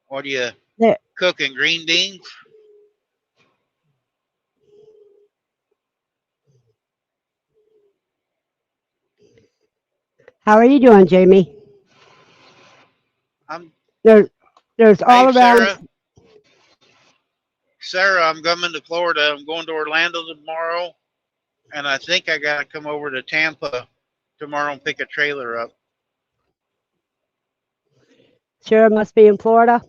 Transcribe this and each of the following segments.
What are you There. cooking? Green beans? How are you doing, Jamie? I'm. There, there's Hey, all around. Sarah, I'm coming to Florida. I'm going to Orlando tomorrow, and I think I got to come over to Tampa tomorrow and pick a trailer up. Sure, must be in Florida.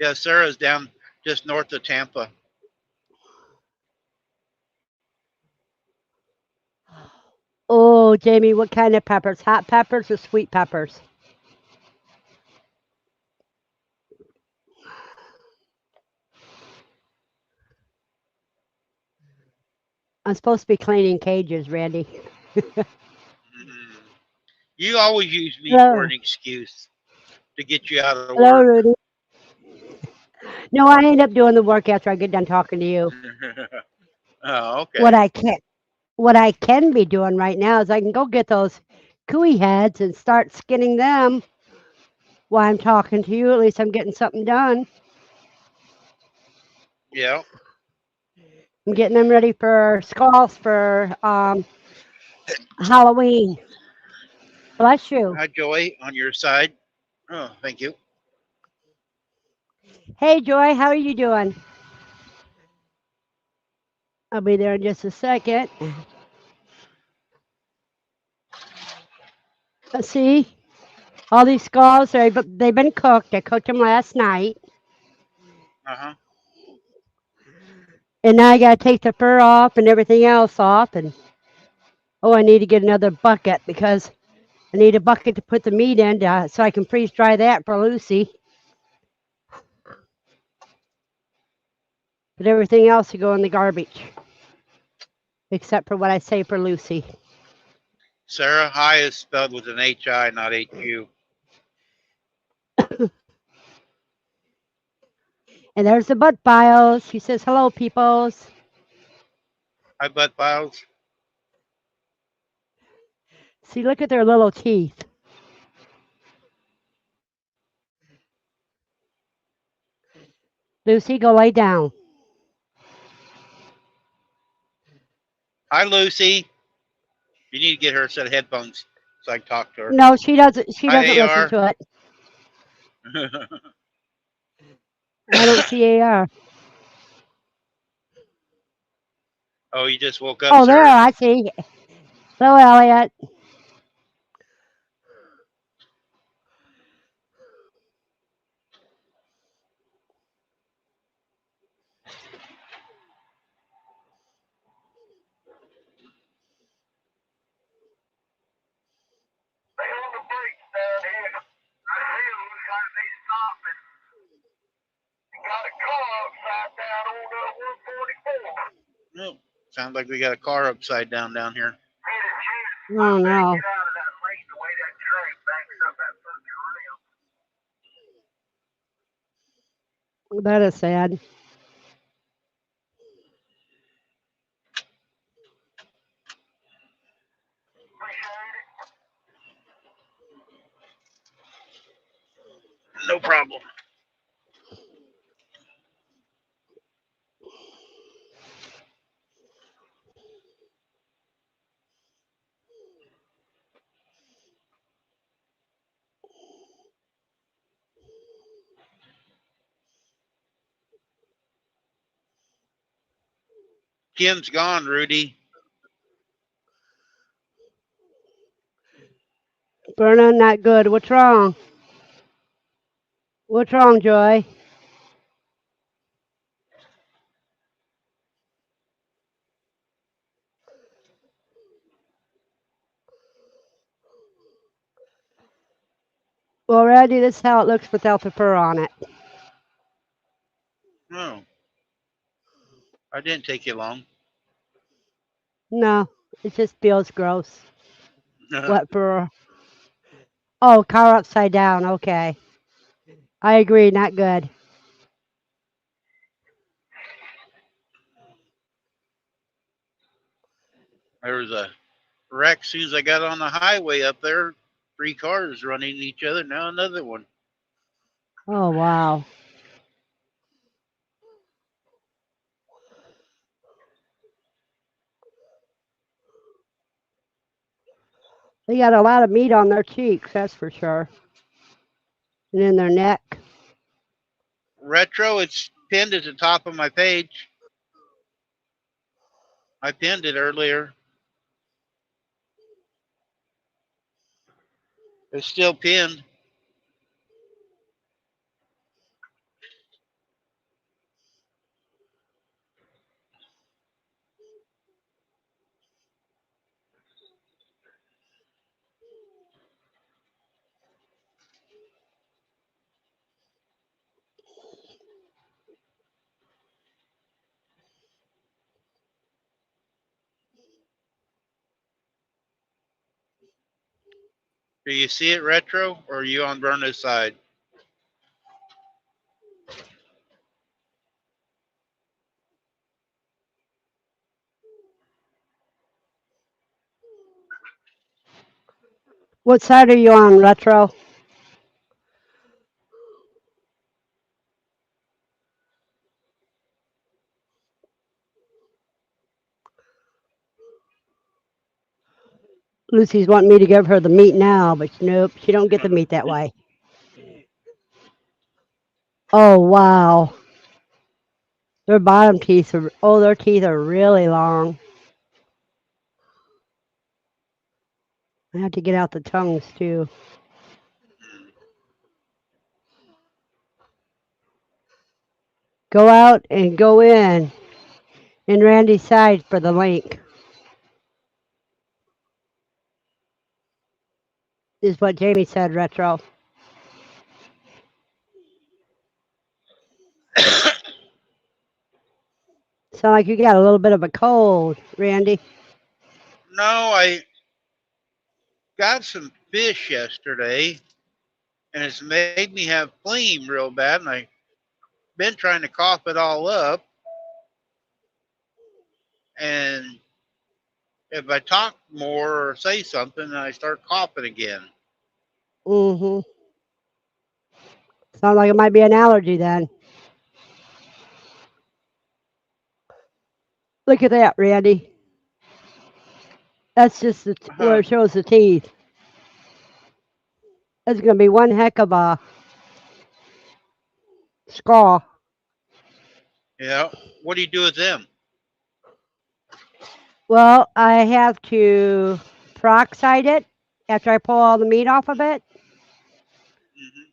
Yeah, Sarah's down just north of Tampa. Oh, Jamie, what kind of peppers? Hot peppers or sweet peppers? I'm supposed to be cleaning cages, Randy. Mm. You always use me for Hello, an excuse to get you out of hello, work. Rudy. No, I end up doing the work after I get done talking to you. Oh, What okay. I can, what I can be doing right now is I can go get those cooey heads and start skinning them while I'm talking to you. At least I'm getting something done. Yeah. I'm getting them ready for skulls for Halloween. Bless you. Hi, Joy, on your side. Oh, thank you. Hey, Joy, how are you doing? I'll be there in just a second. Let's see. All these skulls, they've been cooked. I cooked them last night. Uh huh. And now I got to take the fur off and everything else off. And oh, I need to get another bucket because I need a bucket to put the meat in so I can freeze dry that for Lucy. But everything else will go in the garbage, except for what I say for Lucy. Sarah, hi is spelled with an H-I, not H-U. And there's the butt files. She says, hello, peoples. Hi, Butt Files. See, look at their little teeth. Lucy, go lay down. Hi, Lucy. You need to get her a set of headphones so I can talk to her. No, she doesn't. She Hi, doesn't listen AR. to it. I don't see AR. Oh, you just woke up, Oh, there, Sarah? I see. Hello, Elliot. No. Sounds like we got a car upside down here. Oh no, that is sad. No problem. Kim's gone, Rudy. Vernon, not good. What's wrong? What's wrong, Joy? Well, Randy, this is how it looks without the fur on it. No, I didn't take you long. No, it just feels gross. Wet fur. Oh, car upside down. Okay. I agree, not good. There was a wreck as soon as I got on the highway up there. Three cars running each other. Now another one. Oh, wow. They got a lot of meat on their cheeks, that's for sure. And in their neck. Retro, it's pinned at the top of my page. I pinned it earlier. It's still pinned. Do you see it, Retro, or are you on Verna's side? What side are you on, Retro? Lucy's wanting me to give her the meat now, but nope, she don't get the meat that way. Oh, wow. Their bottom teeth are, oh, their teeth are really long. I have to get out the tongues too. Go out and go in Randy's side for the link, is what Jamie said, Retro. Sound like you got a little bit of a cold, Randy. No, I got some fish yesterday, and it's made me have phlegm real bad, and I've been trying to cough it all up. And if I talk more or say something, I start coughing again. Mm-hmm. Sounds like it might be an allergy then. Look at that, Randy. That's just where Huh. it shows the teeth. That's going to be one heck of a scar. Yeah. What do you do with them? Well, I have to peroxide it after I pull all the meat off of it. Hmm.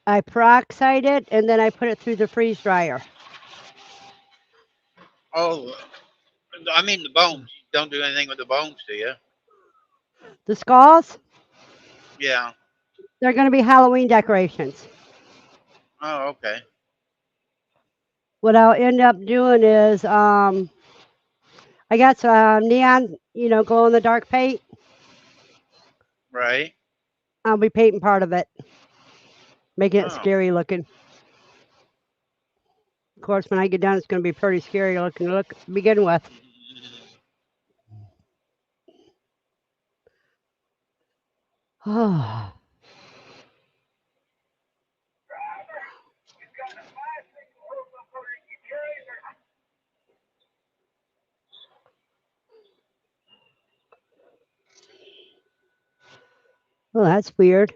I peroxide it and then I put it through the freeze dryer. Oh, I mean the bones. You don't do anything with the bones, do you? The skulls, Yeah. they're going to be Halloween decorations. Oh, okay. What I'll end up doing is I got some neon, glow in the dark paint. Right. I'll be painting part of it, making it Oh. scary looking. Of course, when I get done, it's going to be pretty scary looking to look to begin with. Oh, well, that's weird.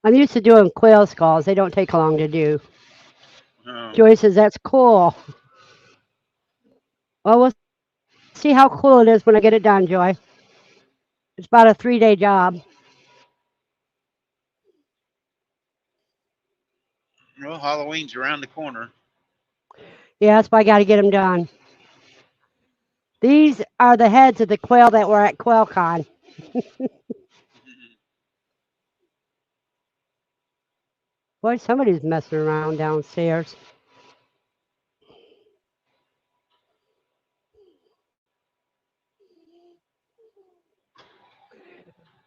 I'm used to doing quail skulls. They don't take long to do. Oh. Joy says that's cool. Well, we'll see how cool it is when I get it done, Joy. It's about a 3-day job. Well, Halloween's around the corner. Yeah, that's why I got to get them done. These are the heads of the quail that were at QuailCon. Boy, somebody's messing around downstairs.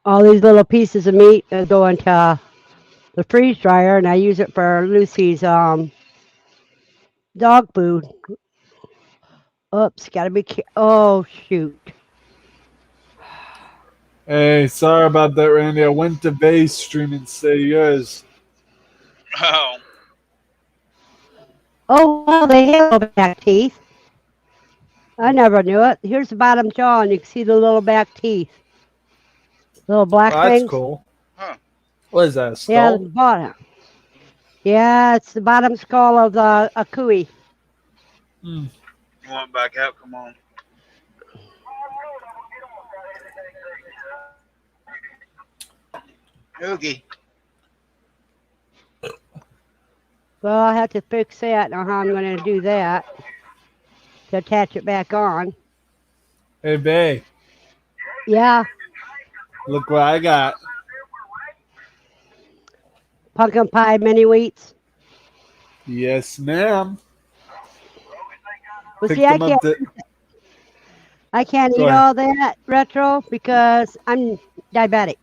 All these little pieces of meat go into the freeze dryer, and I use it for Lucy's dog food. Oops, gotta be. Oh shoot! Hey, sorry about that, Randy. I went to base streaming say yours. Oh, Oh, wow, they have little back teeth. I never knew it. Here's the bottom jaw, and you can see the little back teeth. Little black Oh, that's things. cool. huh. What is that, a Yeah, the skull? bottom. Yeah, it's the bottom skull of the a cuy. Hmm. You want back out? Come on. Oogie. Well, I have to fix that. Now, how I'm going to do that to attach it back on. Hey, Bay, Yeah, look what I got. pumpkin pie mini wheats. Yes, ma'am. Well, see, Picked them up. I can't Go eat ahead. all that retro because I'm diabetic.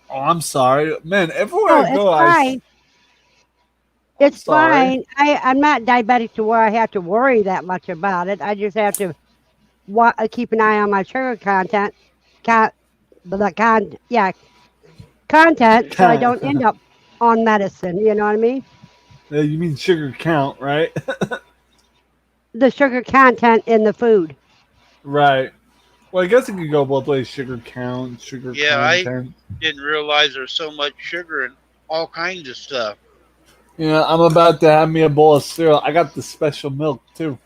Oh, I'm sorry. Man, everywhere Oh, I it's go, fine. I'm It's sorry. fine. I'm not diabetic to where I have to worry that much about it. I just have to keep an eye on my sugar content, con, the con, yeah, content, so I don't end up on medicine. You know what I mean? You mean sugar count, right? The sugar content in the food. Right. Well, I guess it could go both ways. Sugar count, sugar Yeah, I content. didn't realize there's so much sugar in all kinds of stuff. Yeah, I'm about to have me a bowl of cereal. I got the special milk too.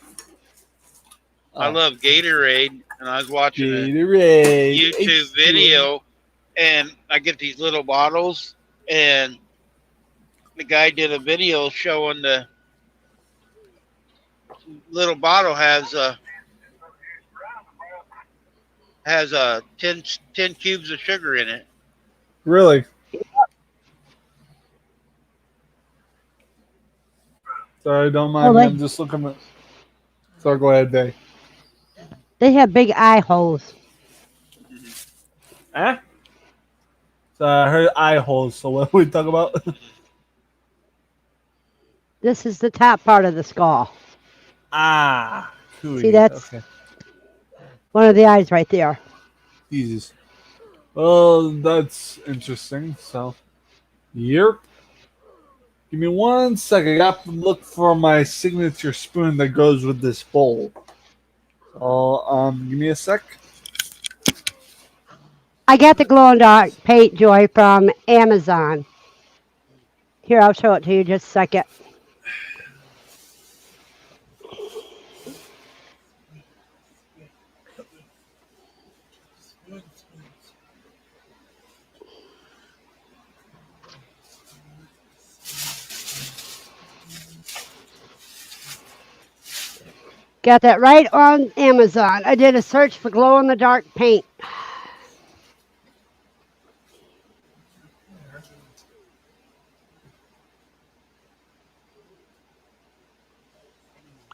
I Oh, love Gatorade, and I was watching a Gatorade. YouTube H2O. video, and I get these little bottles, and the guy did a video showing the little bottle has 10 cubes of sugar in it. Really? Sorry, don't Oh, mind me. I'm just looking at. So go ahead, Day. they have big eye holes. Eh? So I heard eye holes. So what we talk about? This is the top part of the skull. Ah, cooey. See, that's Okay. one of the eyes right there. Jesus. Well, that's interesting. So, yep. Give me 1 second. I got to look for my signature spoon that goes with this bowl. So, give me a sec. I got the glow in the dark paint, Joy, from Amazon. Here, I'll show it to you just a second. Got that right on Amazon. I did a search for glow in the dark paint.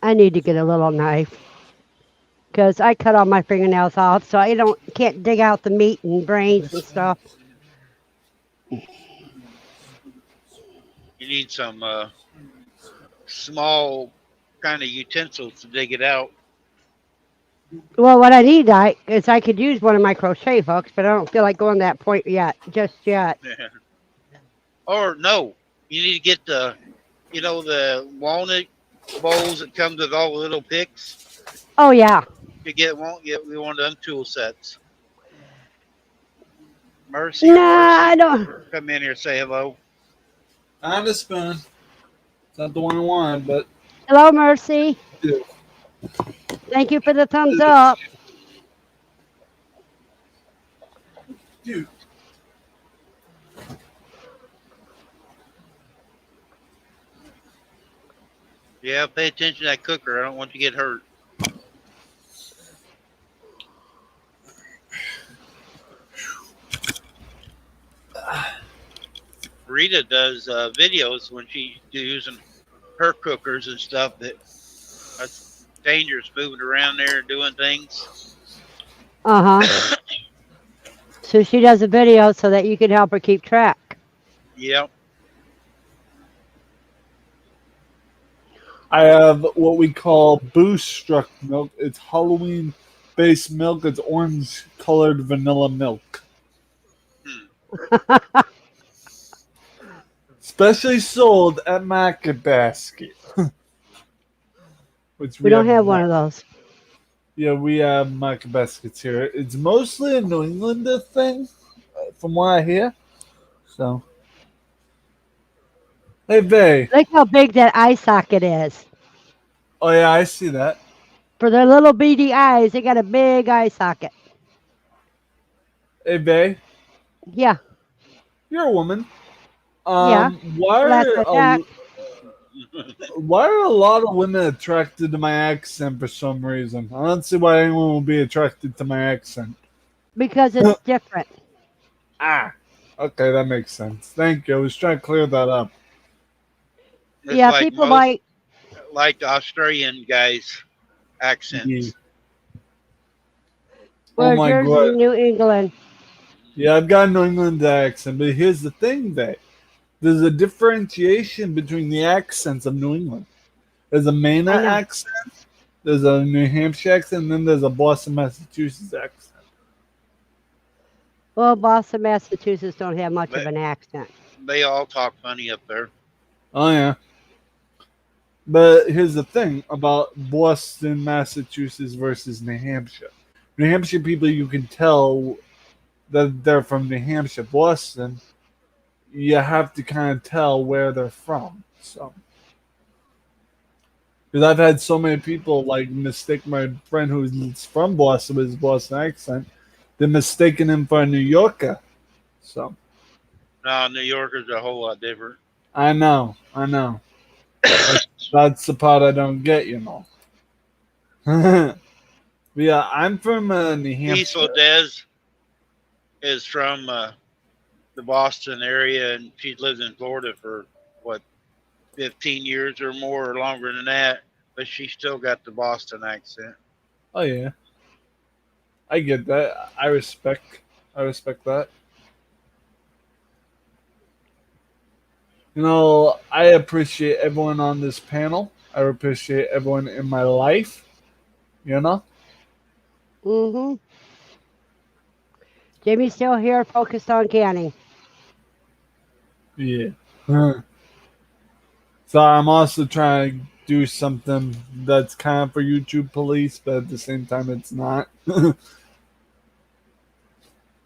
I need to get a little knife because I cut all my fingernails off, so I can't dig out the meat and brains and stuff. You need some small kind of utensils to dig it out. Well, what I need is I could use one of my crochet hooks, but I don't feel like going that point just yet. Or no, you need to get the walnut bowls that comes with all the little picks. Oh yeah. You get one of them tool sets. Mercy No, or I Mercy, don't. come in here, say hello. I have a spoon. It's not the one I wanted, but. Hello, Mercy. Yeah. Thank you for the thumbs up. Dude. Yeah, pay attention to that cooker. I don't want you to get hurt. Rita does videos when she's using her cookers and stuff. That's dangerous moving around there doing things. Uh-huh. So she does a video so that you can help her keep track. Yep. I have what we call Boost Struck milk. It's Halloween based milk. It's orange colored vanilla milk. Especially sold at Market Basket. Which We don't have not- one of those. Yeah, we have Market Baskets here. It's mostly a New Englander thing, from what I hear. So, hey, Vay. Look how big that eye socket is. Oh yeah, I see that. For their little beady eyes, they got a big eye socket. Hey, Vay, Yeah, you're a woman. yeah. Why Last are I checked, why are a lot of women attracted to my accent for some reason? I don't see why anyone would be attracted to my accent. because it's different. Ah, okay, that makes sense. Thank you. I was trying to clear that up. It's Yeah, like people most, like like Australian guys' accents. Oh where's my yours god. in New England. Yeah, I've got a New England accent, but here's the thing, Vay. There's a differentiation between the accents of New England. There's a Maine I know. accent, there's a New Hampshire accent, and then there's a Boston, Massachusetts accent. Well, Boston, Massachusetts don't have much of But an accent. they all talk funny up there. Oh yeah. But here's the thing about Boston, Massachusetts versus New Hampshire. New Hampshire people, you can tell that they're from New Hampshire. Boston, you have to kind of tell where they're from. So, because I've had so many people like mistake my friend who's from Boston with his Boston accent, they're mistaking him for a New Yorker. So, No, New Yorkers are a whole lot different. I know. That's the part I don't get, you know. But yeah, I'm from New Hampshire. Cecil Des is from the Boston area, and she's lived in Florida for what 15 years or more, or longer than that. But she still got the Boston accent. Oh yeah, I get that. I respect that. You know, I appreciate everyone on this panel. I appreciate everyone in my life. You know. Mm-hmm. Jimmy's still here, focused on canning. Yeah. Huh. So I'm also trying to do something that's kind of for YouTube police, but at the same time, it's not.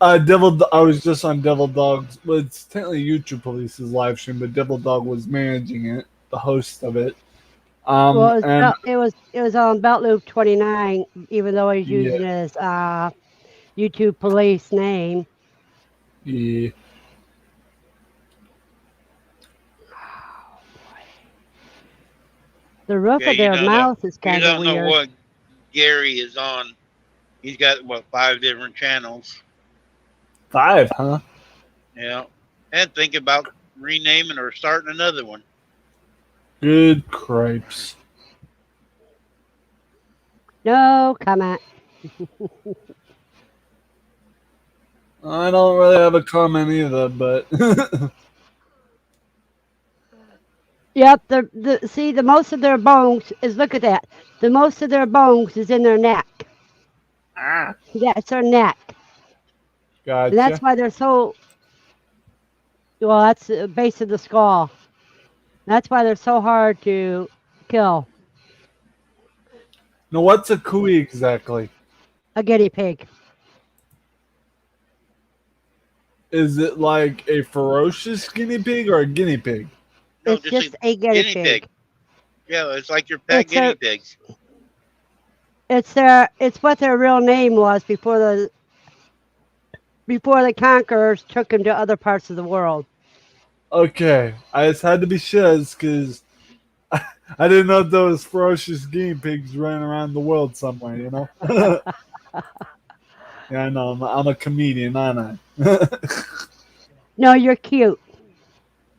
I was just on Devil Dog's. Well, it's technically YouTube Police's live stream, but Devil Dog was managing it, the host of it. Well, And it was on Belt Loop 29, even though he's yeah, using his YouTube police name. yeah. The roof Yeah, of their mouth is you kind of don't know weird. what Gary is on. He's got what 5 different channels. 5, huh? Yeah, and think about renaming or starting another one. Good cripes. No comment. I don't really have a comment either, but Yep, the most of their bones is, look at that. The most of their bones is in their neck. ah, That's their neck. And that's gotcha. why they're so, well, that's the base of the skull. That's why they're so hard to kill. Now, what's a cooey exactly? A guinea pig. Is it like a ferocious guinea pig or a guinea pig? No, It's just a guinea pig. Yeah, it's like your pet It's guinea a- pigs. It's what their real name was before the conquerors took them to other parts of the world. Okay, I just had to be sure because I didn't know if there was ferocious guinea pigs running around the world somewhere, you know? Yeah, I know. I'm a comedian, aren't I? No, you're cute.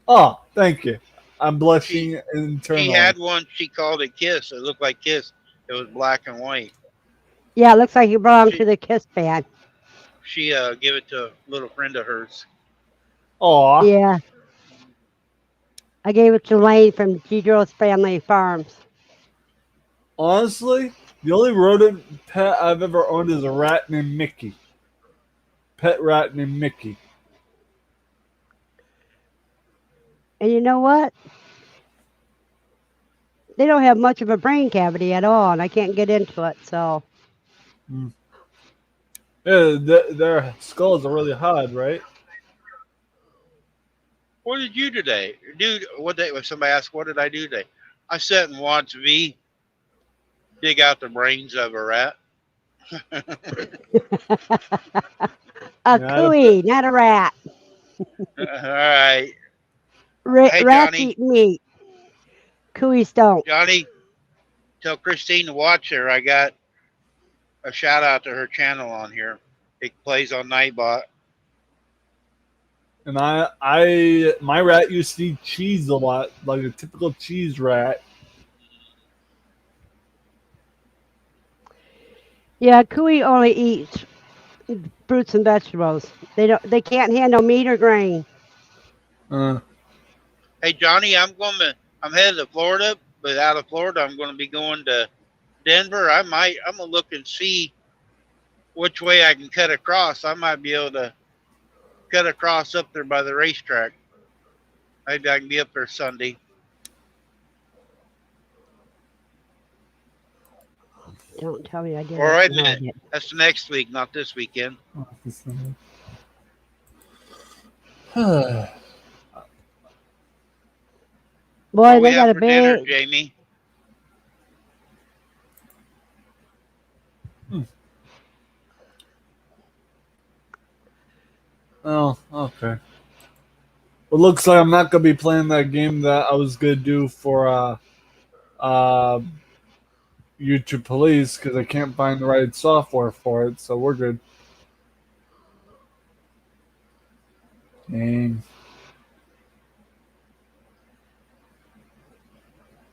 Oh, thank you. I'm blushing internally. She had one. She called it Kiss. It looked like Kiss. It was black and white. Yeah, it looks like you belong to the Kiss band. She gave it to a little friend of hers. Aw. Yeah. I gave it to Lane from Gedros Family Farms. Honestly, the only rodent pet I've ever owned is a rat named Mickey. Pet rat named Mickey. And you know what? They don't have much of a brain cavity at all, and I can't get into it. So Yeah, their skulls are really hard, right? What did you today? Dude, what day? When somebody asked, what did I do today? I sat and watched V dig out the brains of a rat. a Yeah, cooey, not a rat. All right. Hey, Rats Johnny. eat meat. Cooeys don't. Johnny, tell Christine to watch her. I got a shout out to her channel on here. It plays on Nightbot. and my rat used to eat cheese a lot, like a typical cheese rat. Yeah, cooey only eats fruits and vegetables. They can't handle meat or grain. Uh, Hey, Johnny, I'm headed to Florida, but out of Florida, I'm gonna be going to Denver. I'm gonna look and see which way I can cut across. I might be able to cut across up there by the racetrack. Maybe I can be up there Sunday. Don't tell me I did. Or wait a No, I minute. didn't. That's next week, not this weekend. Boy, What we they got have a for dinner, big. Jamie? Oh, okay. Well, looks like I'm not gonna be playing that game that I was gonna do for YouTube Police because I can't find the right software for it. So we're good. Dang.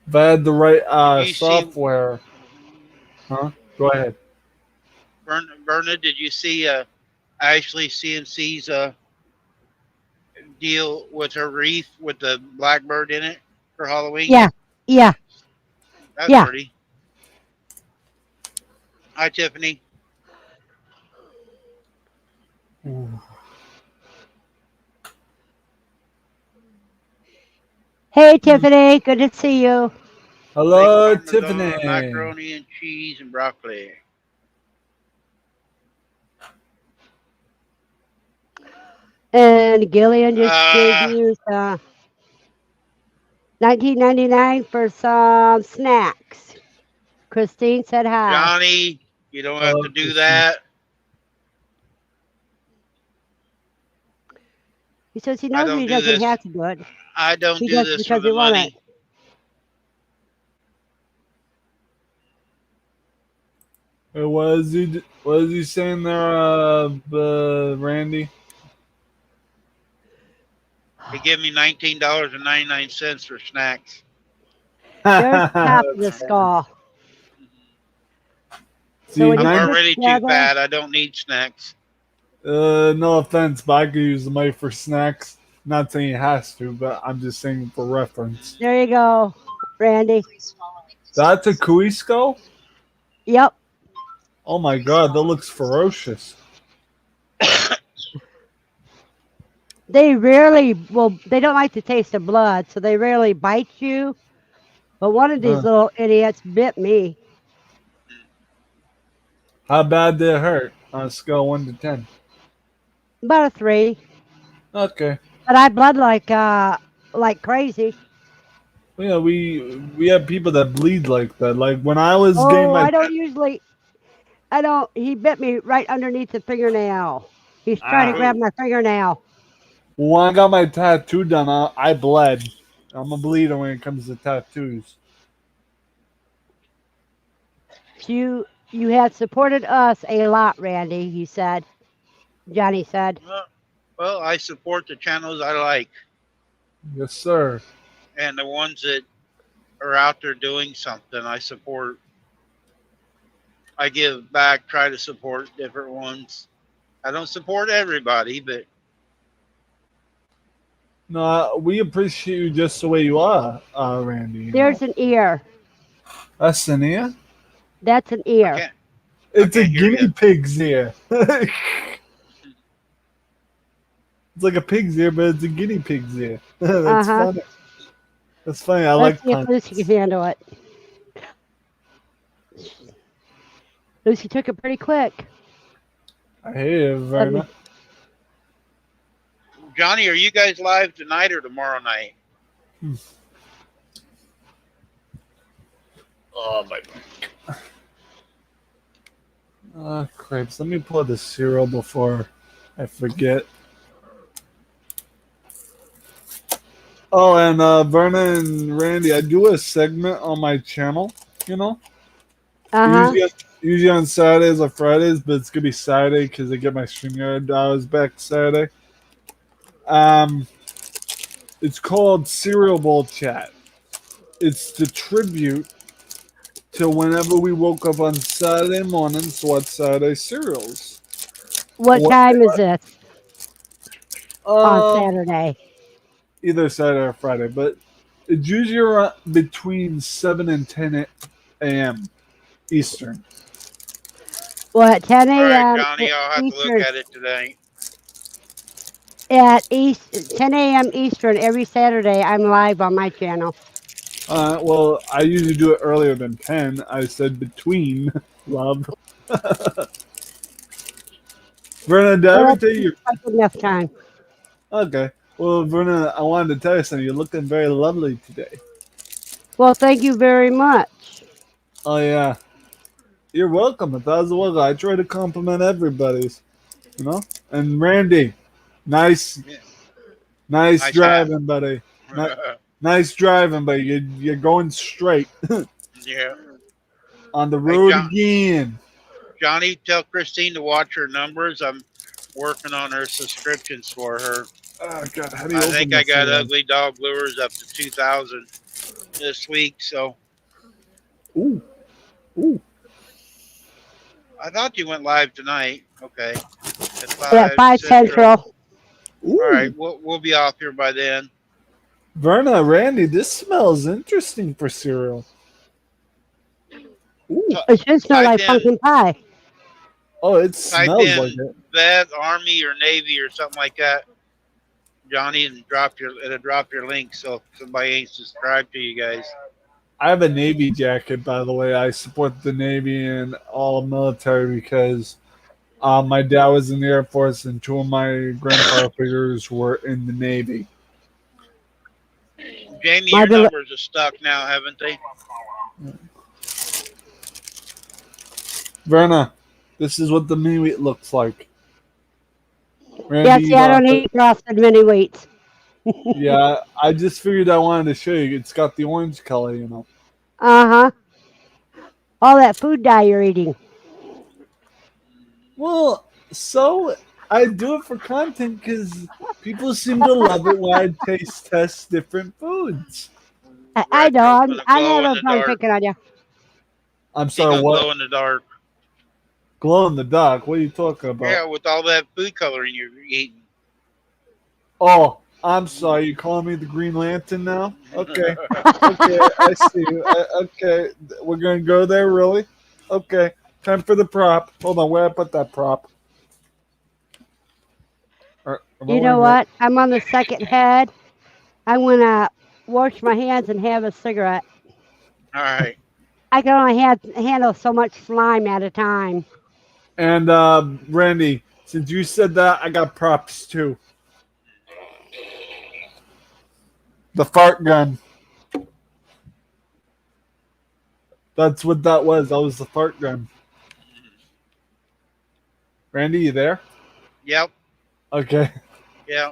If I had the right Did you see software, huh? Go ahead. Berna? Did you see Ashley CNC's deal with her wreath with the blackbird in it for Halloween? Yeah, yeah, That's yeah. pretty. Hi, Tiffany. Hey, Tiffany, good to see you. Hello, Steak parmesan, Tiffany. macaroni and cheese and broccoli. And Gillian just gave you 19.99 for some snacks. Christine said hi. Johnny, you don't have Hello, to do Christine. that. He says he I knows don't he do doesn't this. have to do it. I don't He do does this for because the he want money. it. What is he saying there, Randy? They give me $19.99 for snacks. There's the top of the That's skull. See, So when I'm you put it already too together, fat. I don't need snacks. no offense, but I could use the money for snacks. Not saying it has to, but I'm just saying for reference. there you go, Randy. That's a Kui skull? Yep. Oh my god, that looks ferocious. They rarely they don't like the taste of blood, so they rarely bite you. But one of these little idiots bit me. How bad did it hurt on a scale of 1 to 10? About a 3. Okay. But I bled like crazy. Yeah, we have people that bleed like that. Like when I was getting Oh, my I don't he bit me right underneath the fingernail. He's trying to Ah. grab my fingernail. when I got my tattoo done, I bled. I'm a bleeder when it comes to tattoos. You had supported us a lot, Randy, he said. Johnny said. Well, I support the channels I like Yes, sir. and the ones that are out there doing something. I support. I give back, try to support different ones. I don't support everybody, but No, we appreciate you just the way you are, Randy. you There's know. an ear. That's an ear? That's an I ear. can't. It's a can't hear guinea you. pig's ear. It's like a pig's ear, but it's a guinea pig's ear. That's Uh-huh. funny. That's funny. I Let's like see if puns. Lucy can handle it. Lucy took it pretty quick. I hear you, Verna. Johnny, are you guys live tonight or tomorrow night? Oh my! Crepes. Let me pull the cereal before I forget. Oh, and Verna and Randy, I do a segment on my channel, you know? Uh-huh. Usually on Saturdays or Fridays, but it's going to be Saturday because I get my StreamYard hours back Saturday. It's called Cereal Bowl Chat. It's the tribute to whenever we woke up on Saturday morning, so what's Saturday cereals. What time is this on Um, Saturday? Either Saturday or Friday, but it's usually around between 7 and 10 a.m. Eastern. Well, at 10 All right, a.m. Johnny, I'll have to Eastern. look at it today. At 10 a.m. Eastern every Saturday, I'm live on my channel. Well, I usually do it earlier than 10. I said between, love. Verna, did I ever tell you? Enough time. Okay. Well, Verna, I wanted to tell you something. You're looking very lovely today. Well, thank you very much. Oh, yeah. You're welcome. 1,000 welcome. I try to compliment everybody's, you know? And Randy, nice Nice driving, buddy. Nice driving, buddy. You're going straight Yeah. on the road John. again. Johnny, tell Christine to watch her numbers. I'm working on her subscriptions for her. Oh, God. How do you I open think I this got again? Ugly Dog Lures up to 2,000 this week. So Ooh. Ooh. I thought you went live tonight. Okay. At 5 Central. Ooh. All right, we'll be off here by then. Verna, Randy, this smells interesting for cereal. Ooh. It should smell Type like in- pumpkin pie. Oh, it Type smells in like it. Vet, Army, or Navy or something like that, Johnny, and it'll drop your link so if somebody ain't subscribed to you guys. I have a Navy jacket, by the way. I support the Navy and all military because my dad was in the Air Force and two of my grandfather figures were in the Navy. Jamie, My your bel- numbers are stuck now, haven't they? Verna, this is what the mini wheat looks like. Randy, Yeah, see, I don't eat frosted mini wheats. Yeah, I just figured I wanted to show you. It's got the orange color, you know. Uh-huh. All that food dye you're eating. Well, so I do it for content because people seem to love it when I taste test different foods. I know. Retro's gonna I'm glow in having the fun dark. picking on you. I'm It's sorry, gonna what? glow in the dark. Glow in the dark? What are you talking about? Yeah, with all that food coloring you're eating. Oh, I'm sorry. You calling me the Green Lantern now? Okay. Okay, I see you. Okay, we're going to go there, really? Okay. Time for the prop. Hold on, where I put that prop? You know what? I'm on the second head. I'm going to wash my hands and have a cigarette. All right. I can only handle so much slime at a time. And Randy, since you said that, I got props too. The fart gun. That's what that was. That was the fart gun. Randy, you there? Yep. Okay. Yeah.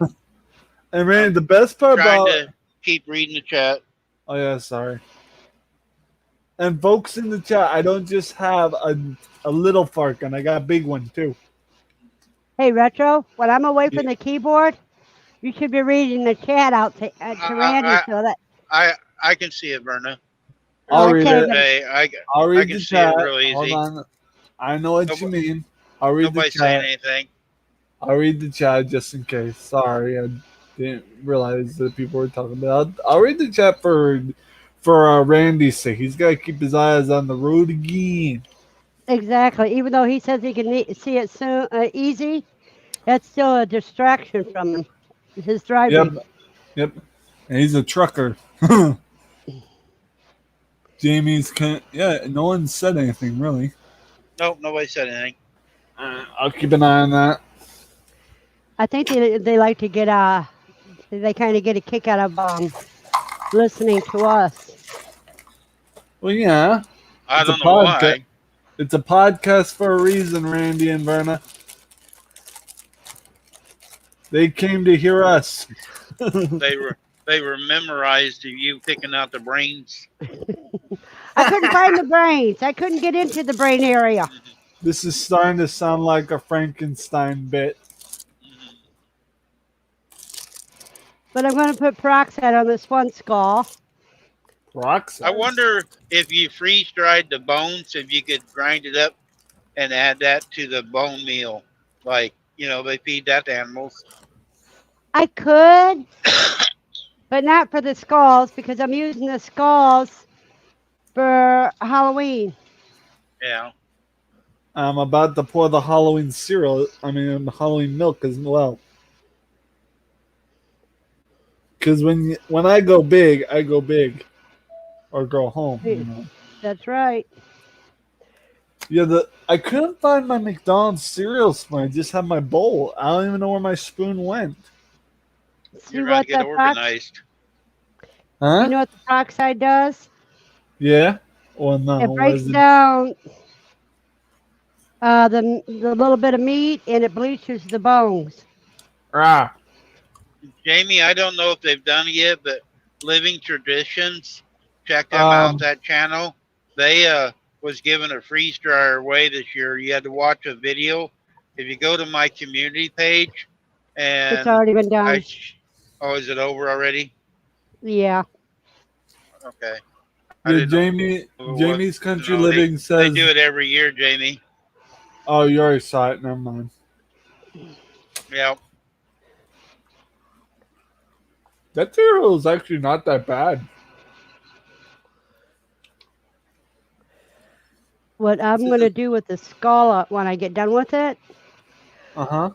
And Randy, the best part Trying about to keep reading the chat. oh yeah, sorry. And folks in the chat, I don't just have a little fart gun. I got a big one too. Hey, Retro, when I'm away from the keyboard, you should be reading the chat out to Randy so that... I can see it, Verna. I'll read Okay, it. but- Hey, I'll read can the see it chat. real easy. Hold on. I know what you mean. I'll read the nobody's chat. saying anything. I'll read the chat just in case. Sorry, I didn't realize that people were talking about. I'll read the chat for Randy's sake. He's got to keep his eyes on the road again. Exactly. Even though he says he can see it soon, easy, that's still a distraction from him. his driving. Yep. And he's a trucker. Jamie's no one said anything really. Nope, nobody said anything. I'll keep an eye on that. I think they like to get they kind of get a kick out of listening to us. Well, yeah. I It's a don't know why. It's a podcast for a reason, Randy and Verna. They came to hear us. They were memorized to you picking out the brains. I couldn't find the brains. I couldn't get into the brain area. This is starting to sound like a Frankenstein bit. But I'm going to put peroxide on this one skull. Peroxide? I wonder if you freeze dried the bones, if you could grind it up and add that to the bone meal. Like, they feed that to animals. I could, but not for the skulls because I'm using the skulls for Halloween. Yeah. I'm about to pour the Halloween Halloween milk as well. Because when I go big, or go home. That's right. Yeah, I couldn't find my McDonald's cereal spoon. I just had my bowl. I don't even know where my spoon went. See You're what to get the organized. Huh? You know what the peroxide does? Yeah? Or no? It breaks down the little bit of meat and it bleaches the bones. Ah. Jamie, I don't know if they've done it yet, but Living Traditions, check them out, that channel. They was given a freeze dryer away this year. You had to watch a video. If you go to my community page, and it's already been done. Is it over already? Yeah. Okay. Yeah, Jamie's Country Living says they do it every year, Jamie. Oh, you already saw it. Never mind. Yeah. That cereal is actually not that bad. What I'm going to do with the skull when I get done with it,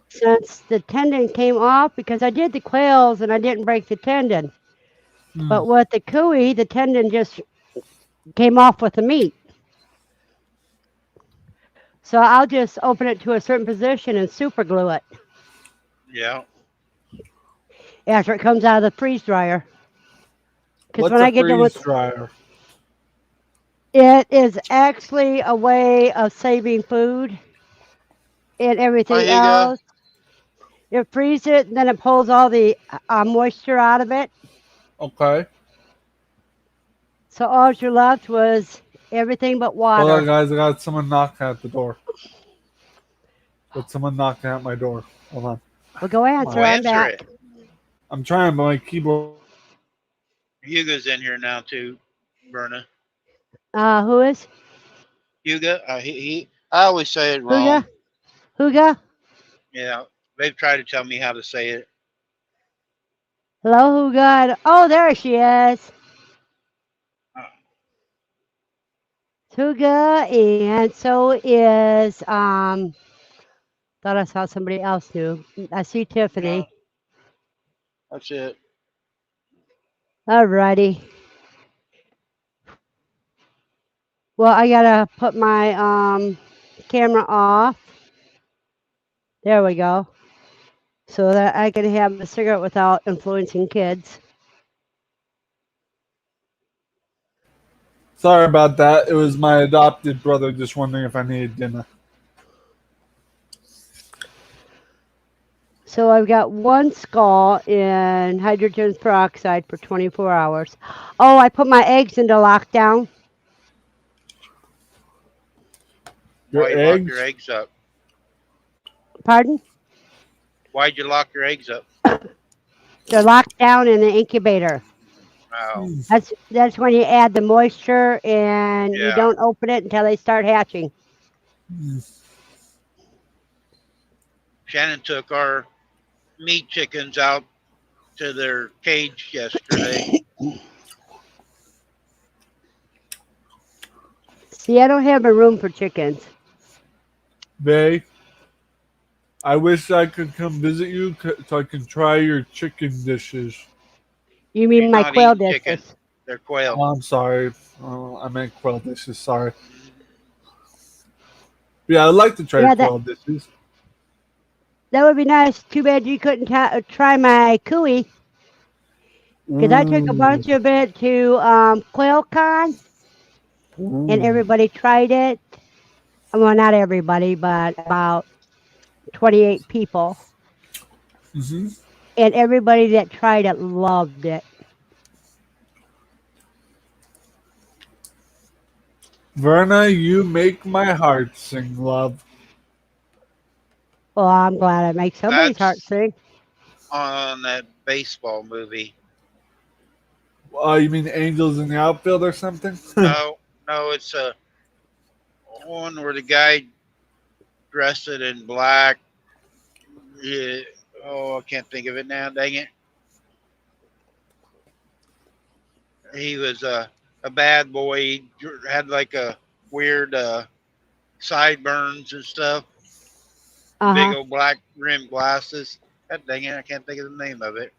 since the tendon came off, because I did the quails and I didn't break the tendon. But with the cooey, the tendon just came off with the meat. So I'll just open it to a certain position and super glue it. Yeah. After it comes out of the freeze dryer. What's a freeze dryer? It is actually a way of saving food and everything else. You freeze it, and then it pulls all the moisture out of it. Okay. So all you're left was everything but water. Hold on, guys. I got someone knocking at the door. Got someone knocking at my door. Hold on. Well, go answer. I'm back. It. I'm trying, but my keyboard. Hugo's in here now too, Verna. Who is? Hugo. I always say it wrong. Huga? Yeah, they've tried to tell me how to say it. Hello, Huga. Oh, there she is. Huga, and so is thought I saw somebody else too. I see Tiffany. No, that's it. Alrighty. Well, I gotta put my camera off. There we go. So that I can have a cigarette without influencing kids. Sorry about that. It was my adopted brother just wondering if I needed dinner. So I've got one skull in hydrogen peroxide for 24 hours. Oh, I put my eggs into lockdown. Why'd you lock your eggs up? Pardon? Why'd you lock your eggs up? They're locked down in the incubator. Wow. That's when you add the moisture and you don't open it until they start hatching. Shannon took our meat chickens out to their cage yesterday. See, I don't have a room for chickens. They I wish I could come visit you so I can try your chicken dishes. You She's mean my not quail eating chicken. dishes? They're quail. Oh, I'm sorry. I meant quail dishes. Sorry. Mhm. Yeah, I'd like to try Yeah, quail dishes. that would be nice. Too bad you couldn't try my cooey, because I took a Ooh. bunch of it to QuailCon, and Ooh. everybody tried it. Well, not everybody, but about 28 people, Hmm. and everybody that tried it loved it. Verna, you make my heart sing, love. Well, I'm glad I make somebody's heart That's sing. on that baseball movie. You mean Angels in the Outfield or something? No, no, it's a one where the guy dressed it in black. Yeah, oh, I can't think of it now. Dang it! He was a bad boy. He had like a weird sideburns and stuff. Uh Big huh. old black rimmed glasses. God dang it! I can't think of the name of it.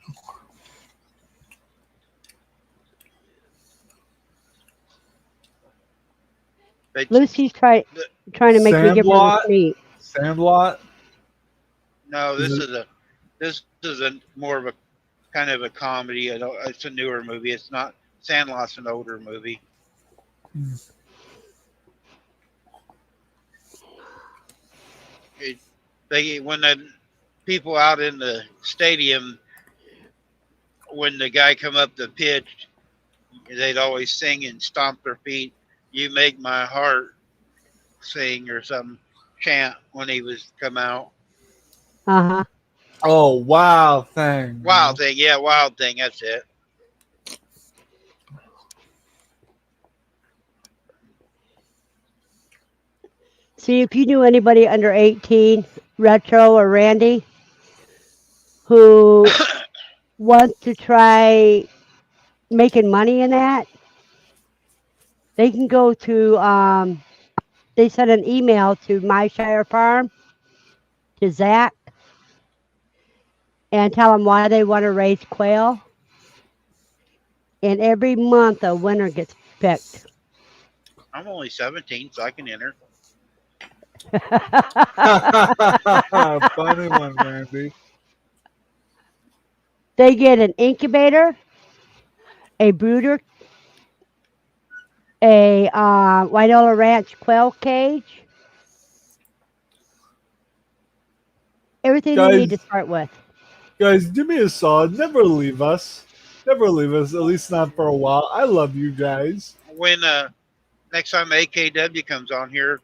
They, Lucy's the, trying to make me give her this Sandlot? meat. Sandlot? no, Is it? this is a more of a kind of a comedy. It's a newer movie. It's not Sandlot's an older movie. It, they when the people out in the stadium when the guy come up to pitch, they'd always sing and stomp their feet. You make my heart sing or some chant when he was come out. Uh huh. Oh, wow, thing. Wild thing, yeah, wild thing. That's it. See, if you knew anybody under 18, Retro or Randy, who wants to try making money in that, they can go to, they send an email to My Shire Farm, to Zach, and tell them why they want to raise quail. And every month a winner gets picked. I'm only 17, so I can enter. Funny one, Randy. They get an incubator, a brooder, a Whiteola Ranch quail cage, everything they need to Guys, start with. guys, do me a solid. Never leave us. Never leave us, at least not for a while. I love you guys. When next time AKW comes on here,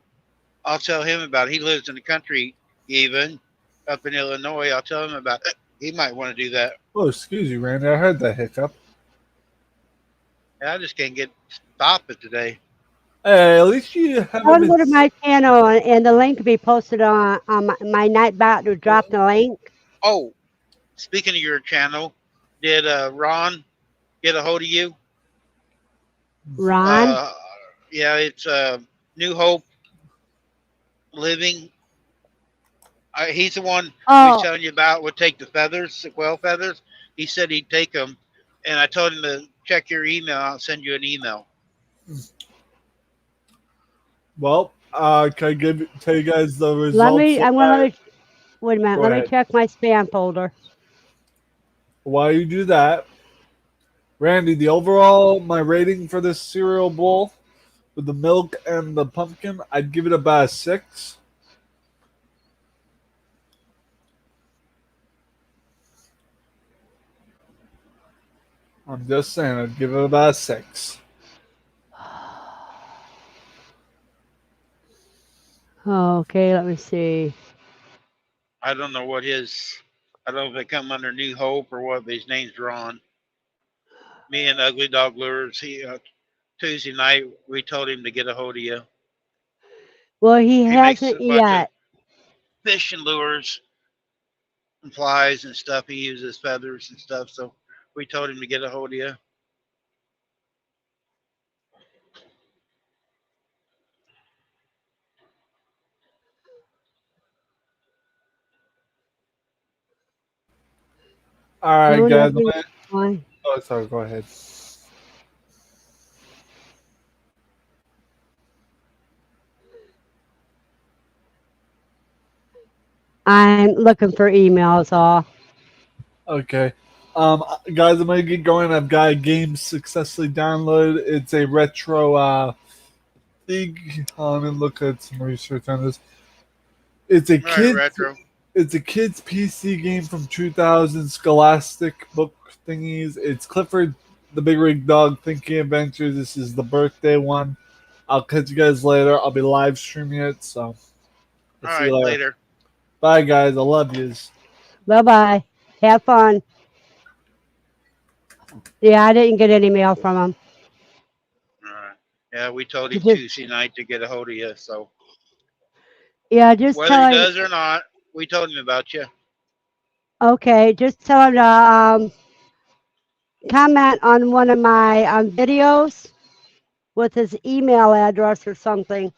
I'll tell him about it. He lives in the country, even up in Illinois. I'll tell him about it. He might want to do that. Oh, excuse you, Randy. I heard that hiccup. I just can't get stop it today. Hey, at least you Tell haven't them to been. go to my channel, and the link will be posted on my Nightbot to drop the link. Oh, speaking of your channel, did Ron get a hold of you? Ron. Uh, yeah, it's New Hope Living. He's the one we was Oh, telling you about. Would take the feathers, the quail feathers. He said he'd take them, and I told him to check your email. I'll send you an email. Well, can I tell you guys the let results me. of I'm gonna my. let me. Wait a minute. Go Let me ahead. check my spam folder. While you do that, Randy, the overall my rating for this cereal bowl with the milk and the pumpkin, I'd give it about a 6. I'm just saying, I'd give it about a 6. Okay, let me see. I don't know what his. I don't know if it come under New Hope or what, but his name's Ron. Me and Ugly Dog Lures. Tuesday night we told him to get a hold of you. Well, he He makes hasn't a bunch of yet. fishing lures and flies and stuff. He uses feathers and stuff. So we told him to get a hold of you. All right, No, guys. nothing. Fine. Oh, sorry. Go ahead. I'm looking for emails. All. Okay. Guys, I'm gonna get going. I've got a game successfully downloaded. It's a retro thing. Let me look at some research on this. It's a All right, kid. retro. It's a kid's PC game from 2000 Scholastic book thingies. It's Clifford the Big Rig Dog Thinking Adventures. This is the birthday one. I'll catch you guys later. I'll be live streaming it, so All I'll see right, you later. later. Bye, guys. I love yous. Bye bye. Have fun. Yeah, I didn't get any mail from him. All right. Yeah, we told him Just, Tuesday night to get a hold of you. So yeah, just whether he tell him. does or not, we told him about you. Okay, just tell him to comment on one of my videos with his email address or something.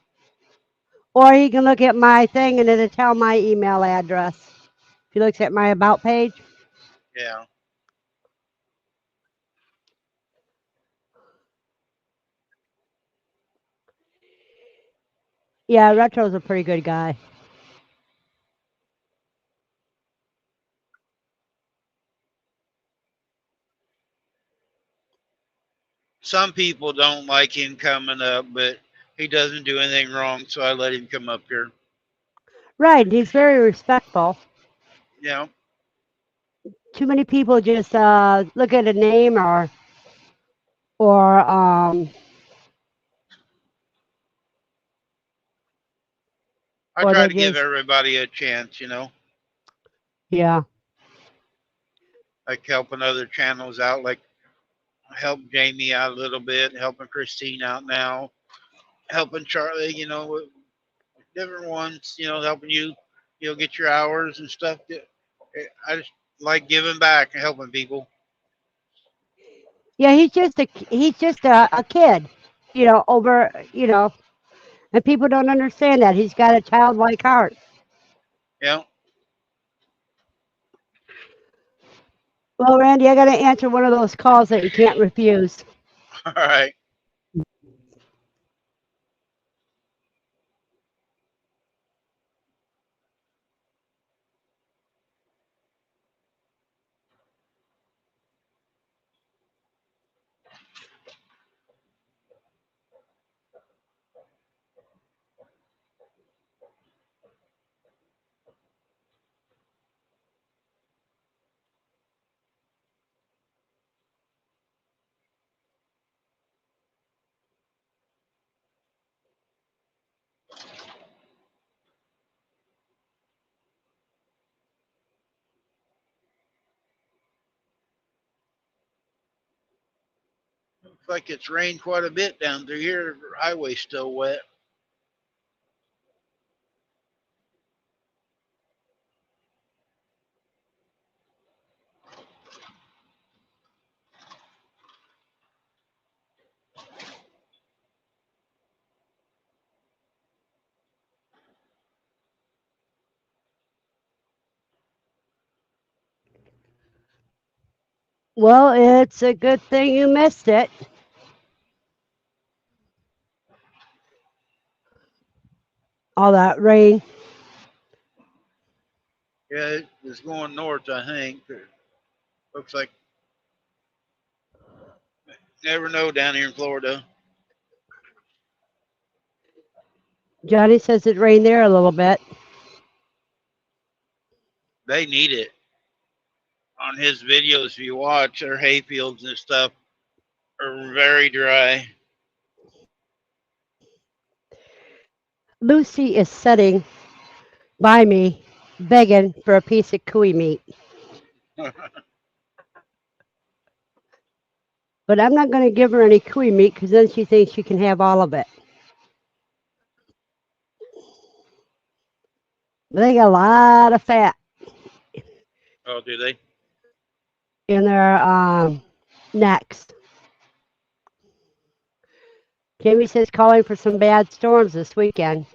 Or he can look at my thing and it'll tell my email address. If he looks at my about page. Yeah. Yeah, Retro's a pretty good guy. Some people don't like him coming up, but he doesn't do anything wrong, so I let him come up here. Right, he's very respectful. Yeah. Too many people just look at a name or I or try they to give just everybody a chance, yeah. like helping other channels out, like help Jamie out a little bit, helping Christine out now, helping Charlie, with different ones, helping you, get your hours and stuff. I just like giving back and helping people. Yeah, he's just a kid, over and people don't understand that. He's got a childlike heart. Yeah. Well, Randy, I gotta answer one of those calls that you can't refuse. All right. Looks like it's rained quite a bit down through here. The highway's still wet. Well, it's a good thing you missed it. All that rain. Yeah, it's going north, I think. Looks like, never know down here in Florida. Johnny says it rained there a little bit. They need it. On his videos, if you watch, their hay fields and stuff are very dry. Lucy is sitting by me, begging for a piece of cuy meat. But I'm not going to give her any cuy meat because then she thinks she can have all of it. They got a lot of fat Oh, do they? in their necks. Jamie says calling for some bad storms this weekend.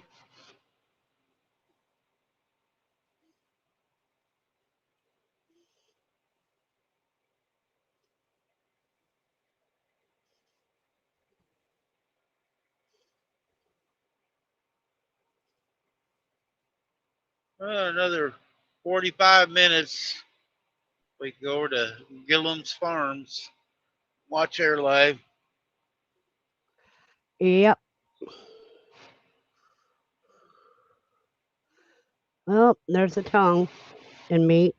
Another 45 minutes. We can go over to Gillum's Farms, watch their live. Yep. Well, there's the tongue and meat.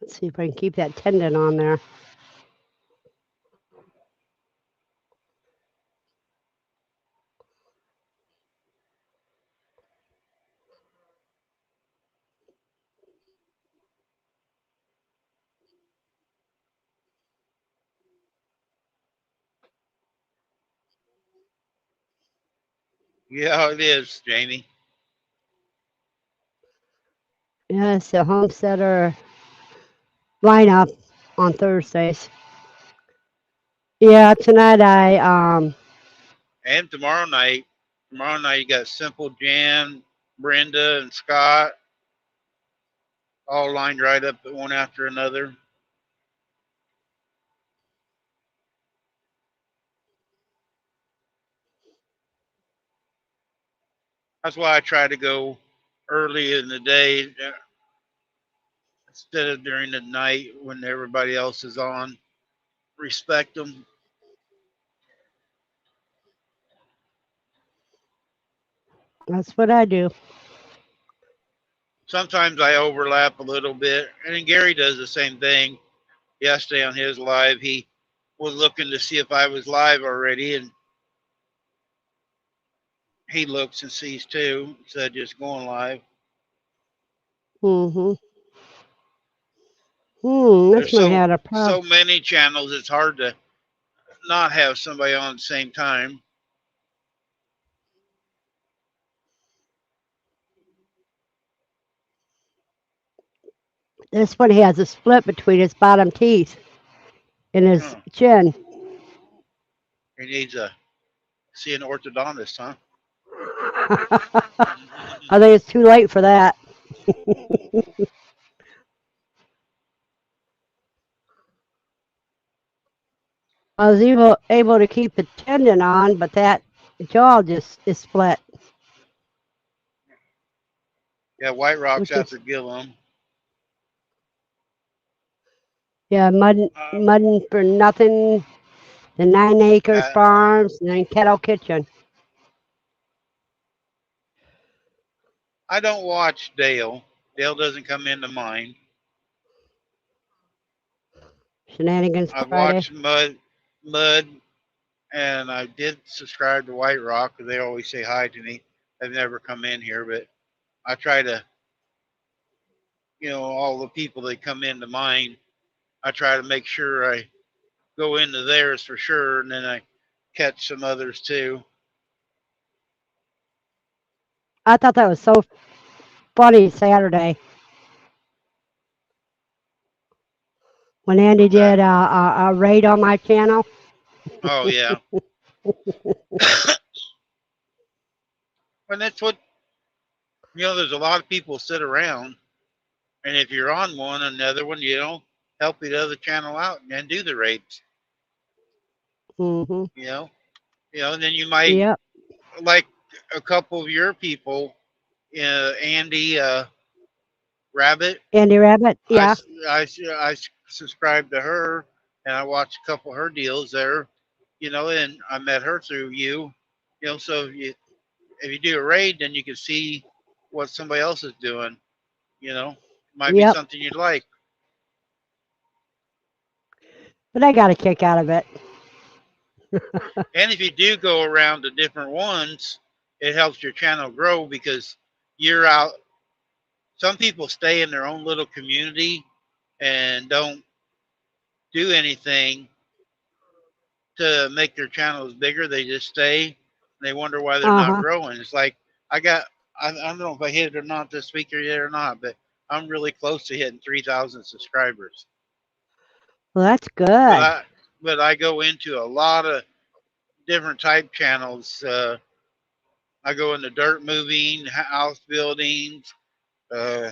Let's see if I can keep that tendon on there. Yeah, it is, Jamie. Yeah, it's the homesteader lineup on Thursdays. Yeah, tonight And tomorrow night. Tomorrow night you got Simple Jan, Brenda, and Scott all lined right up one after another. That's why I try to go early in the day instead of during the night when everybody else is on. Respect them. that's what I do. Sometimes I overlap a little bit, and then Gary does the same thing. Yesterday on his live, he was looking to see if I was live already, and he looks and sees too, instead of just going live. Mm-hmm. There's This one had a problem. so many channels, it's hard to not have somebody on at the same time. This one has a split between his bottom teeth and his Huh. chin. He needs a see an orthodontist, huh? I think it's too late for that. I was able to keep the tendon on, but that jaw just is split, Yeah, White Rock's which is after Gillum. yeah, mudding for nothing. The 9 Acres Uh, Farms and then Kettle Kitchen. I don't watch Dale. Dale doesn't come into mind. Shenanigans I've Friday. watched Mud, and I did subscribe to White Rock because they always say hi to me. They've never come in here, but I try to, all the people that come into mine, I try to make sure I go into theirs for sure, and then I catch some others too. I thought that was so funny Saturday when Andy What's did that? a raid on my channel. Oh yeah, and that's what there's a lot of people sit around, and if you're on one, another one, help the other channel out and do the raids. Hmm. You know, and then you might Yep. like a couple of your people, Andy Rabbit. Andy Rabbit. I, Yeah. s- I, s- I s- subscribed to her and I watched a couple of her deals there, and I met her through you, so if you do a raid, then you can see what somebody else is doing, might be Yep. something you'd like. But I got a kick out of it. And if you do go around to different ones, it helps your channel grow because you're out. Some people stay in their own little community and don't do anything to make their channels bigger. They just stay and they wonder why they're Uh not huh. growing. It's like I don't know if I hit it or not this week or yet or not, but I'm really close to hitting 3,000 subscribers. Well, that's But good. I go into a lot of different type channels. I go into dirt moving, house buildings, uh,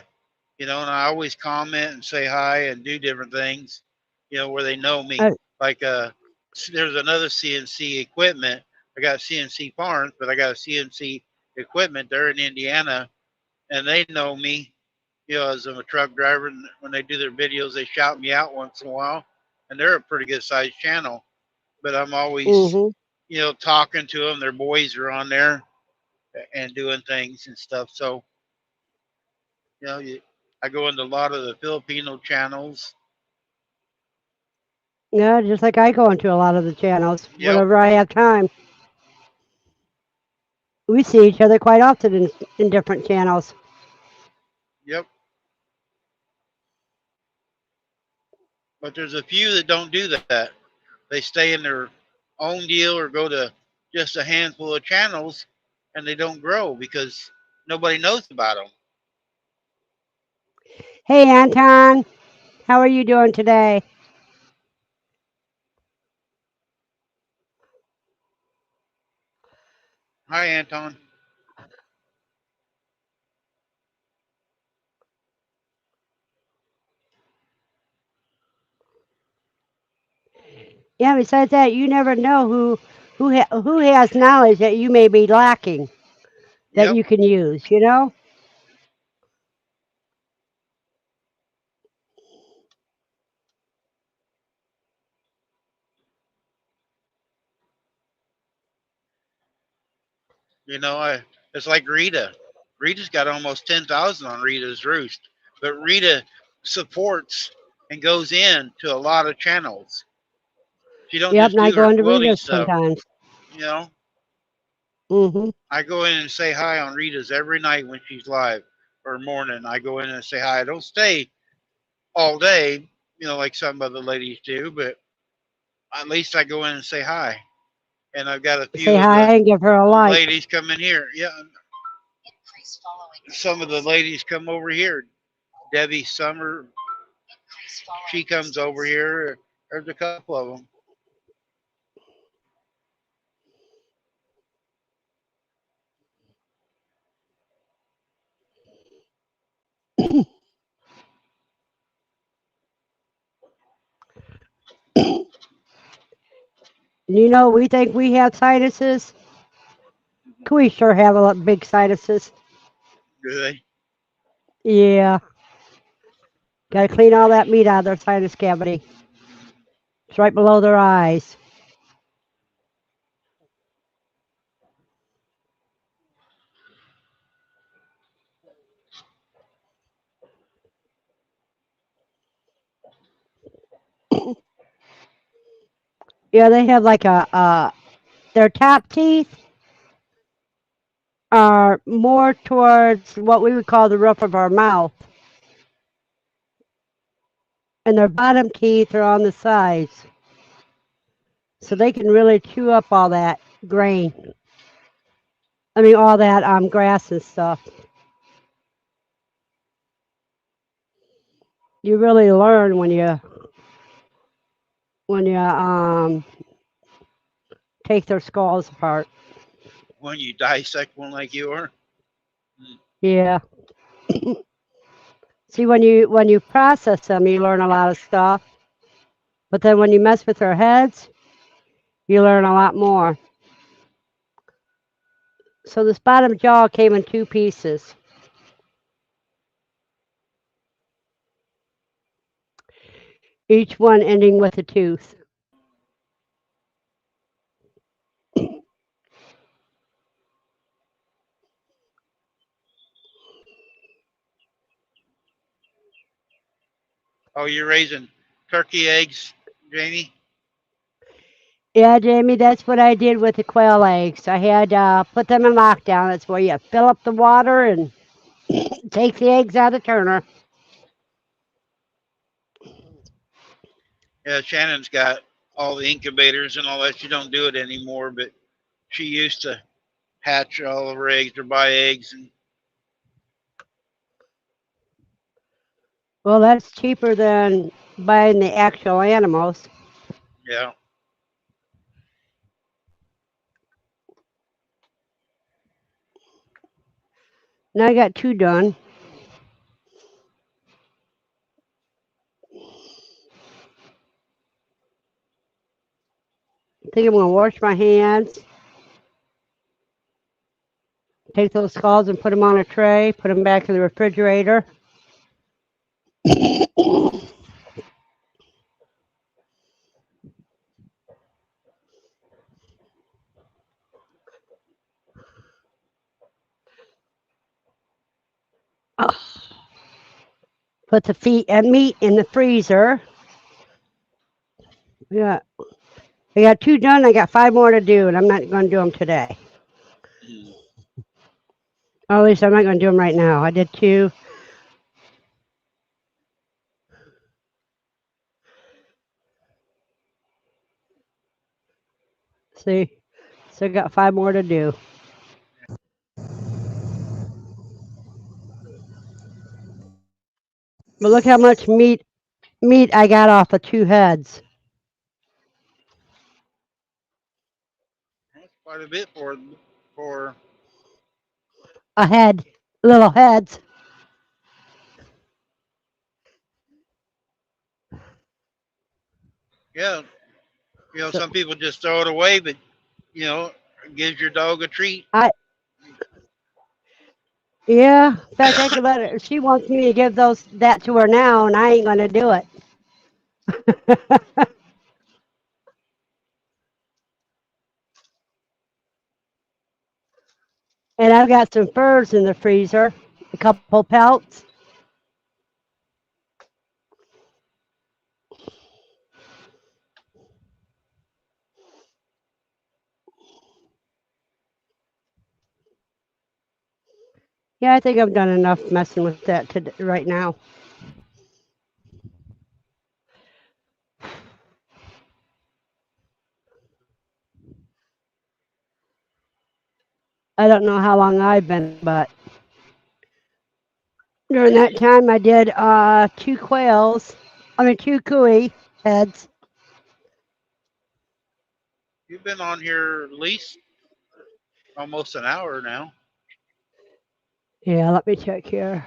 and I always comment and say hi and do different things, where they know me. Uh, Like there's another CNC equipment. I got CNC farms, but I got a CNC equipment there in Indiana, and they know me, as I'm a truck driver. And when they do their videos, they shout me out once in a while, and they're a pretty good sized channel. But I'm always, mm-hmm. talking to them. Their boys are on there and doing things and stuff. So, you know, you, I go into a lot of the Filipino channels. Yeah, just like I go into a lot of the channels Yep, whenever I have time. We see each other quite often in different channels. yep. But there's a few that don't do that. They stay in their own deal or go to just a handful of channels and they don't grow because nobody knows about them. Hey, Anton, how are you doing today? Hi, Anton. Yeah, besides that, you never know who has knowledge that you may be lacking that Yep. you can use, you know? It's like Rita. Rita's got almost 10,000 on Rita's Roost, but Rita supports and goes in to a lot of channels. She don't Yep, just and I do go her into quilting Rita's stuff. sometimes. You know, Hmm. I go in and say hi on Rita's every night when she's live or morning. I go in and say hi. I don't stay all day, like some other ladies do, but at least I go in and say hi. And I've got a Say few of hi the and give her a like. ladies come in here. Yeah, some of the ladies come over here. Debbie Summer, she comes over here. There's a couple of them. You know, we think we have sinuses. We sure have a lot big sinuses. Do they? Yeah, got to clean all that meat out of their sinus cavity. It's right below their eyes. Yeah, they have like their top teeth are more towards what we would call the roof of our mouth, and their bottom teeth are on the sides, so they can really chew up all that grain. I mean, all that grass and stuff. You really learn when you take their skulls apart. When you dissect one like you are. Yeah. See, when you process them, you learn a lot of stuff. But then when you mess with their heads, you learn a lot more. So this bottom jaw came in two pieces. Each one ending with a tooth. Oh, you're raising turkey eggs, Jamie? Yeah, Jamie, that's what I did with the quail eggs. I had put them in lockdown. That's where you fill up the water and take the eggs out of the turner. Yeah, Shannon's got all the incubators and all that. She don't do it anymore, but she used to hatch all of her eggs or buy eggs. And Well, that's cheaper than buying the actual animals. Yeah. Now I got 2 done. I think I'm gonna wash my hands, take those skulls and put them on a tray, put them back in the refrigerator. Put the feet and meat in the freezer. Yeah, I got 2 done. I got 5 more to do, and I'm not going to do them today. Mm. Or at least I'm not going to do them right now. I did 2. See, so I got 5 more to do. But look how much meat I got off of 2 heads. That's quite a bit for A head, little heads. yeah. You know, So some people just throw it away, but you know, it gives your dog a treat. I, yeah. In fact, I could let her. She wants me to give that to her now, and I ain't going to do it. And I've got some furs in the freezer, a couple pelts. Yeah, I think I've done enough messing with that right now. I don't know how long I've been, but during that time I did 2 quails. I mean 2 cooey heads. You've been on here at least almost an hour now. Yeah, let me check here.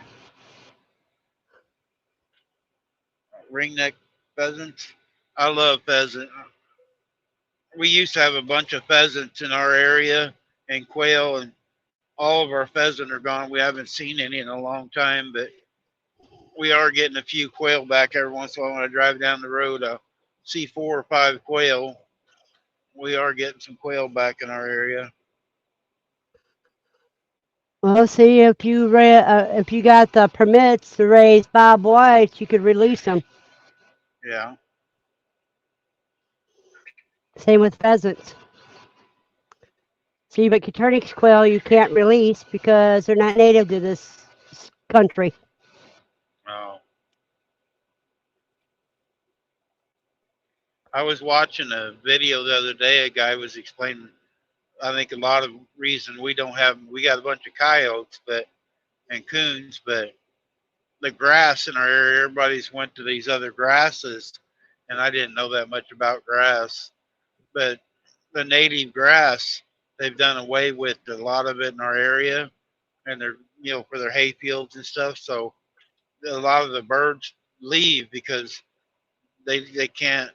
Ringneck pheasants. I love pheasant. We used to have a bunch of pheasants in our area and quail, and all of our pheasant are gone. We haven't seen any in a long time, but we are getting a few quail back every once in a while. When I drive down the road, I see 4 or 5 quail. We are getting some quail back in our area. Well, see if you got the permits to raise Bob Whites, you could release them. Yeah. Same with pheasants. See, but Coturnix quail you can't release because they're not native to this country. Oh. I was watching a video the other day. A guy was explaining. I think a lot of reason we don't have. We got a bunch of coyotes, but and coons, but the grass in our area, everybody's went to these other grasses, and I didn't know that much about grass. But the native grass, they've done away with a lot of it in our area, and they're for their hay fields and stuff. So a lot of the birds leave because they can't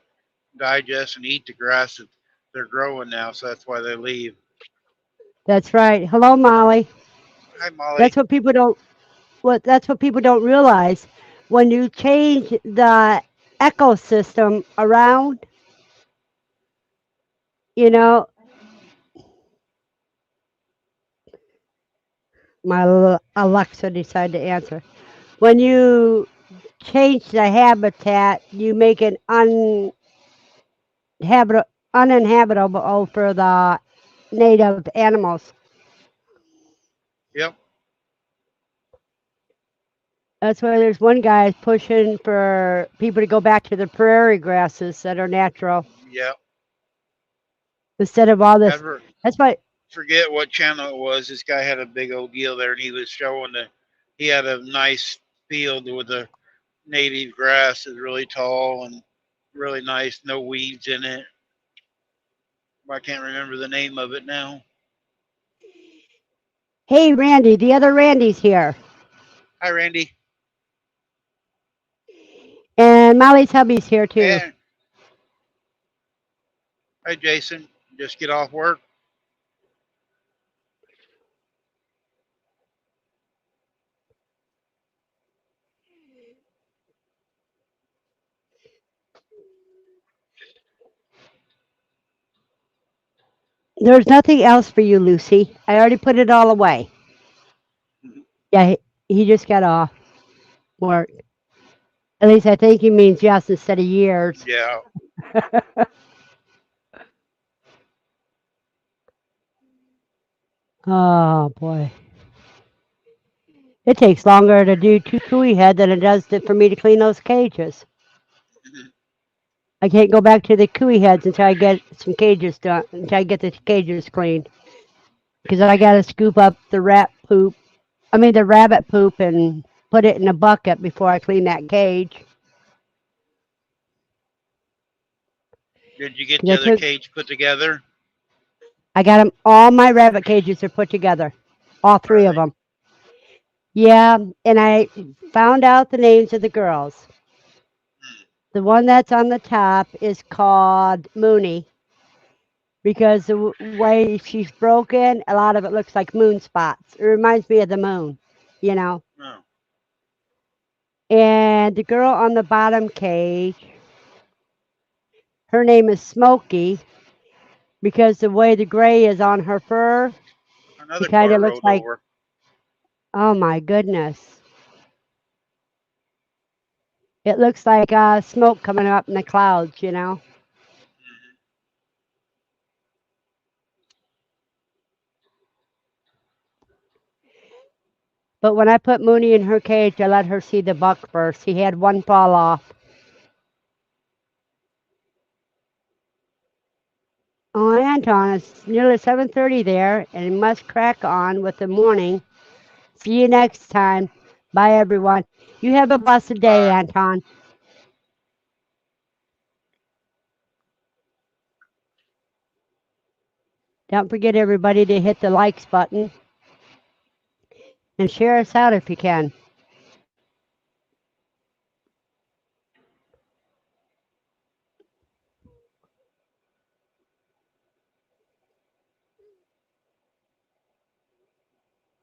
digest and eat the grass that they're growing now. So that's why they leave. That's right. Hello, Molly. Hi, Molly. That's what people don't. That's what people don't realize. When you change the ecosystem around, you know, my Alexa decided to answer. When you change the habitat, you make it uninhabitable for the native animals. Yep. That's why there's one guy pushing for people to go back to the prairie grasses that are natural Yep. instead of all this. Ever That's why. forget what channel it was. This guy had a big old deal there, and he was showing that he had a nice field with native grass is really tall and really nice, no weeds in it. I can't remember the name of it now. Hey, Randy, the other Randy's here. Hi, Randy. And Molly's hubby's here too. And hi, Jason. Just get off work. There's nothing else for you, Lucy. I already put it all away. Yeah, he just got off work. At least I think he means yes instead of years. Yeah. Oh boy. It takes longer to do two cooey head than it does for me to clean those cages. I can't go back to the cooey heads until I get some cages done, until I get the cages cleaned. Because I got to scoop up the the rabbit poop and put it in a bucket before I clean that cage. Did you get 'Cause the other cage put together? I got them, all my rabbit cages are put together. All Are three of they? them. Yeah, and I found out the names of the girls. The one that's on the top is called Mooney because the way she's broken, a lot of it looks like moon spots. It reminds me of the moon, you know. Oh. And the girl on the bottom cage, her name is Smokey because the way the gray is on her fur, she Another kind car of looks rolled like, over. oh my goodness. It looks like smoke coming up in the clouds, you know. But when I put Mooney in her cage, I let her see the buck first. He had one fall off. Oh, Anton, it's nearly 7:30 there, and it must crack on with the morning. See you next time. Bye, everyone. You have a blessed day, Bye. Anton. Don't forget, everybody, to hit the likes button and share us out if you can.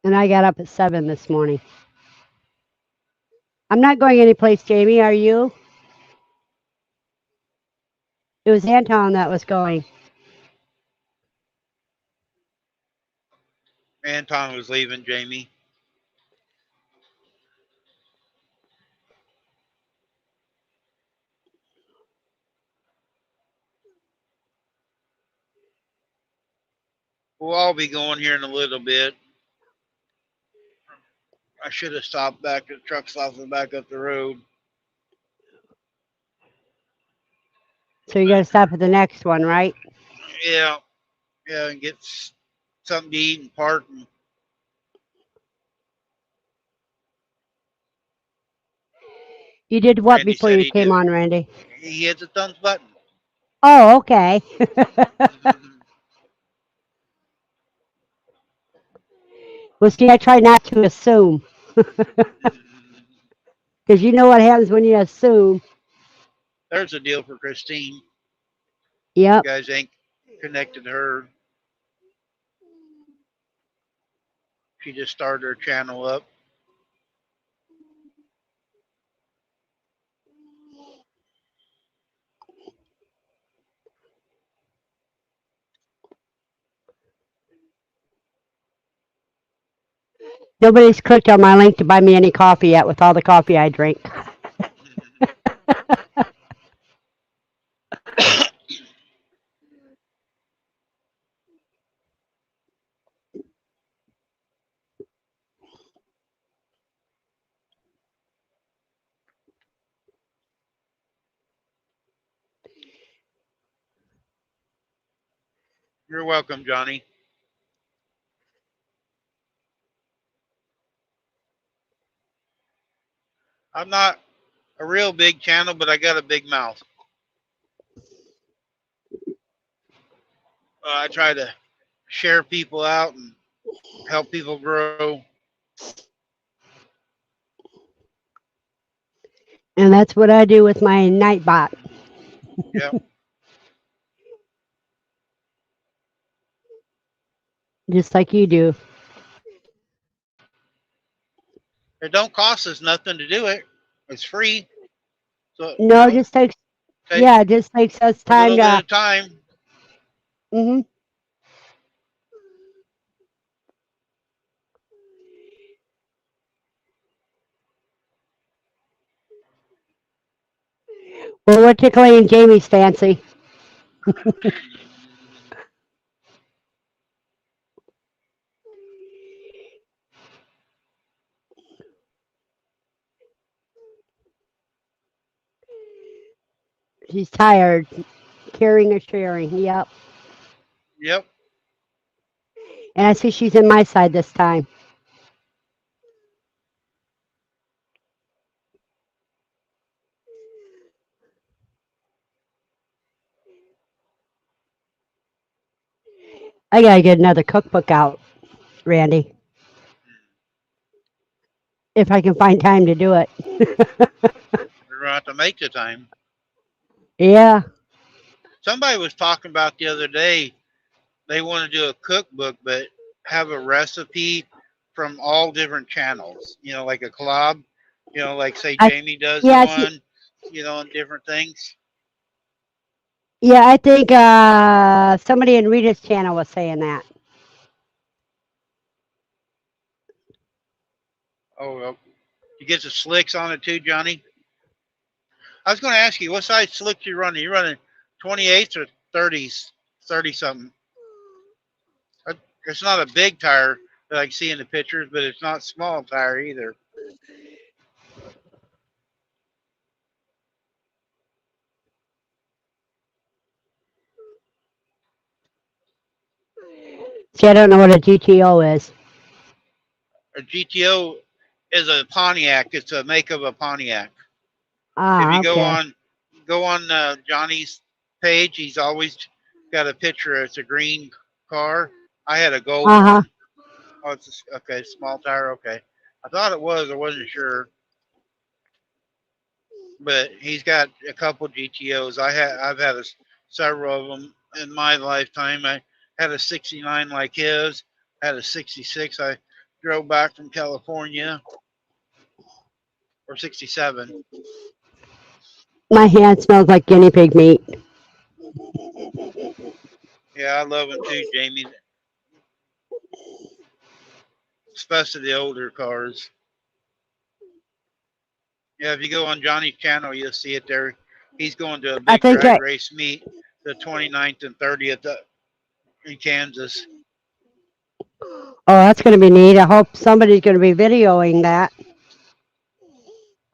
And I got up at 7 this morning. I'm not going anyplace, Jamie. Are you? It was Anton that was going. Anton was leaving, Jamie. We'll all be going here in a little bit. I should have stopped back at the truck stop and back up the road. So you got to stop at the next one, right? Yeah. Yeah, and get something to eat and park. And You did what Randy before said you came on, Randy? he hit the thumbs button. Oh, okay. Well, see, I try not to assume because you know what happens when you assume. There's a deal for Christine. Yep. You guys ain't connected to her. She just started her channel up. Nobody's clicked on my link to buy me any coffee yet with all the coffee I drink. You're welcome, Johnny. I'm not a real big channel, but I got a big mouth. I try to share people out and help people grow. And that's what I do with my Nightbot. Yep. Just like you do. It don't cost us nothing to do it. It's free. So, No, it just takes, take yeah, it just takes us a little time bit to, of time. hmm well, we're tickling Jamie's fancy. She's tired. Caring or sharing. Yep. Yep. And I see she's in my side this time. I gotta get another cookbook out, Randy, if I can find time to do it. We're going to have to make the time. Yeah. Somebody was talking about the other day, they want to do a cookbook, but have a recipe from all different channels, like a collab, like say I Jamie does yeah, one, and different things. yeah, I think somebody in Rita's channel was saying that. Oh, well, you get the slicks on it too, Johnny? I was going to ask you, what size slick you running? You running 28s or 30s, 30 something? It's not a big tire that I can see in the pictures, but it's not small tire either. See, I don't know what a GTO is. A GTO is a Pontiac. It's a make of a Pontiac. If Ah, you okay. go on Johnny's page, he's always got a picture. It's a green car. I had a gold Uh-huh. one. Oh, okay, small tire. Okay, I thought it was. I wasn't sure, but he's got a couple GTOs. I've had several of them in my lifetime. I had a '69 like his. Had a '66. I drove back from California, or '67. My hand smells like guinea pig meat. Yeah, I love them too, Jamie. Especially the older cars. Yeah, if you go on Johnny's channel, you'll see it there. He's going to a I big think drag race meet the 29th and 30th in Kansas. oh, that's going to be neat. I hope somebody's going to be videoing that.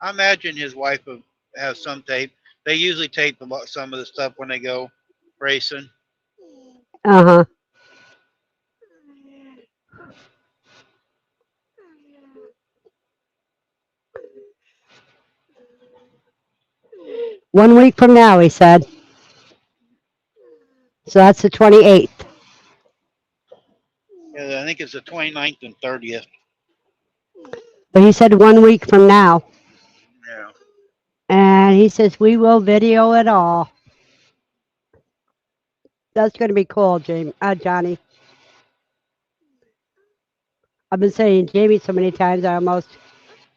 I imagine his wife will have some tape. They usually tape some of the stuff when they go racing. Uh-huh. One week from now, he said. So that's the 28th. Yeah, I think it's the 29th and 30th. But he said 1 week from now. Yeah. And he says, we will video it all. That's going to be cool, Johnny. I've been saying Jamie so many times, I almost.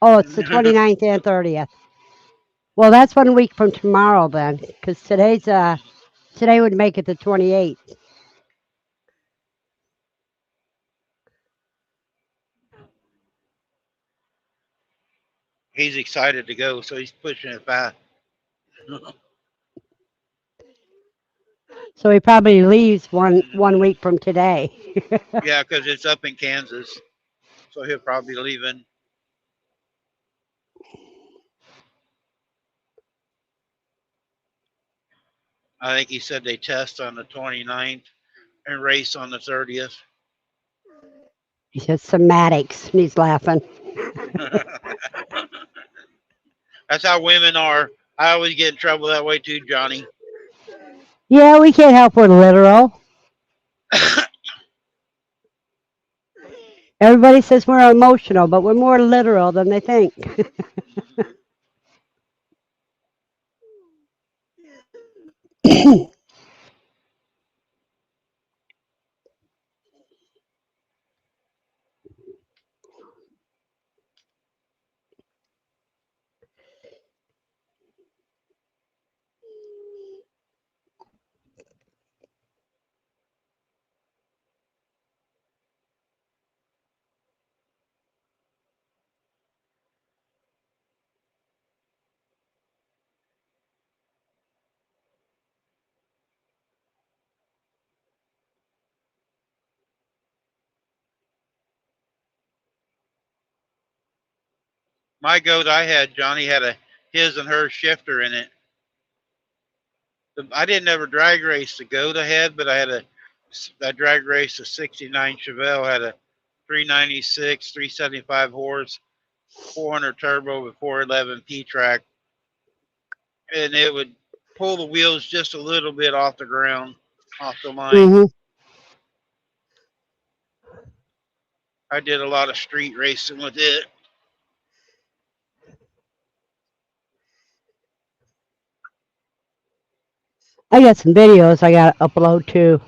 Oh, it's the 29th and 30th. Well, that's 1 week from tomorrow then, because today would make it the 28th. He's excited to go, so he's pushing it fast. So he probably leaves one week from today. Yeah, because it's up in Kansas, so he'll probably be leaving. I think he said they test on the 29th and race on the 30th. He says somatics, and he's laughing. That's how women are. I always get in trouble that way too, Johnny. Yeah, we can't help we're literal. Everybody says we're emotional, but we're more literal than they think. My goat I had, Johnny, had a his and her shifter in it. I didn't ever drag race the goat I had, but I drag raced a '69 Chevelle, had a 396, 375 horse, 400 turbo with 411 P track, and it would pull the wheels just a little bit off the ground, off the line. hmm I did a lot of street racing with it. I got some videos I got to upload too.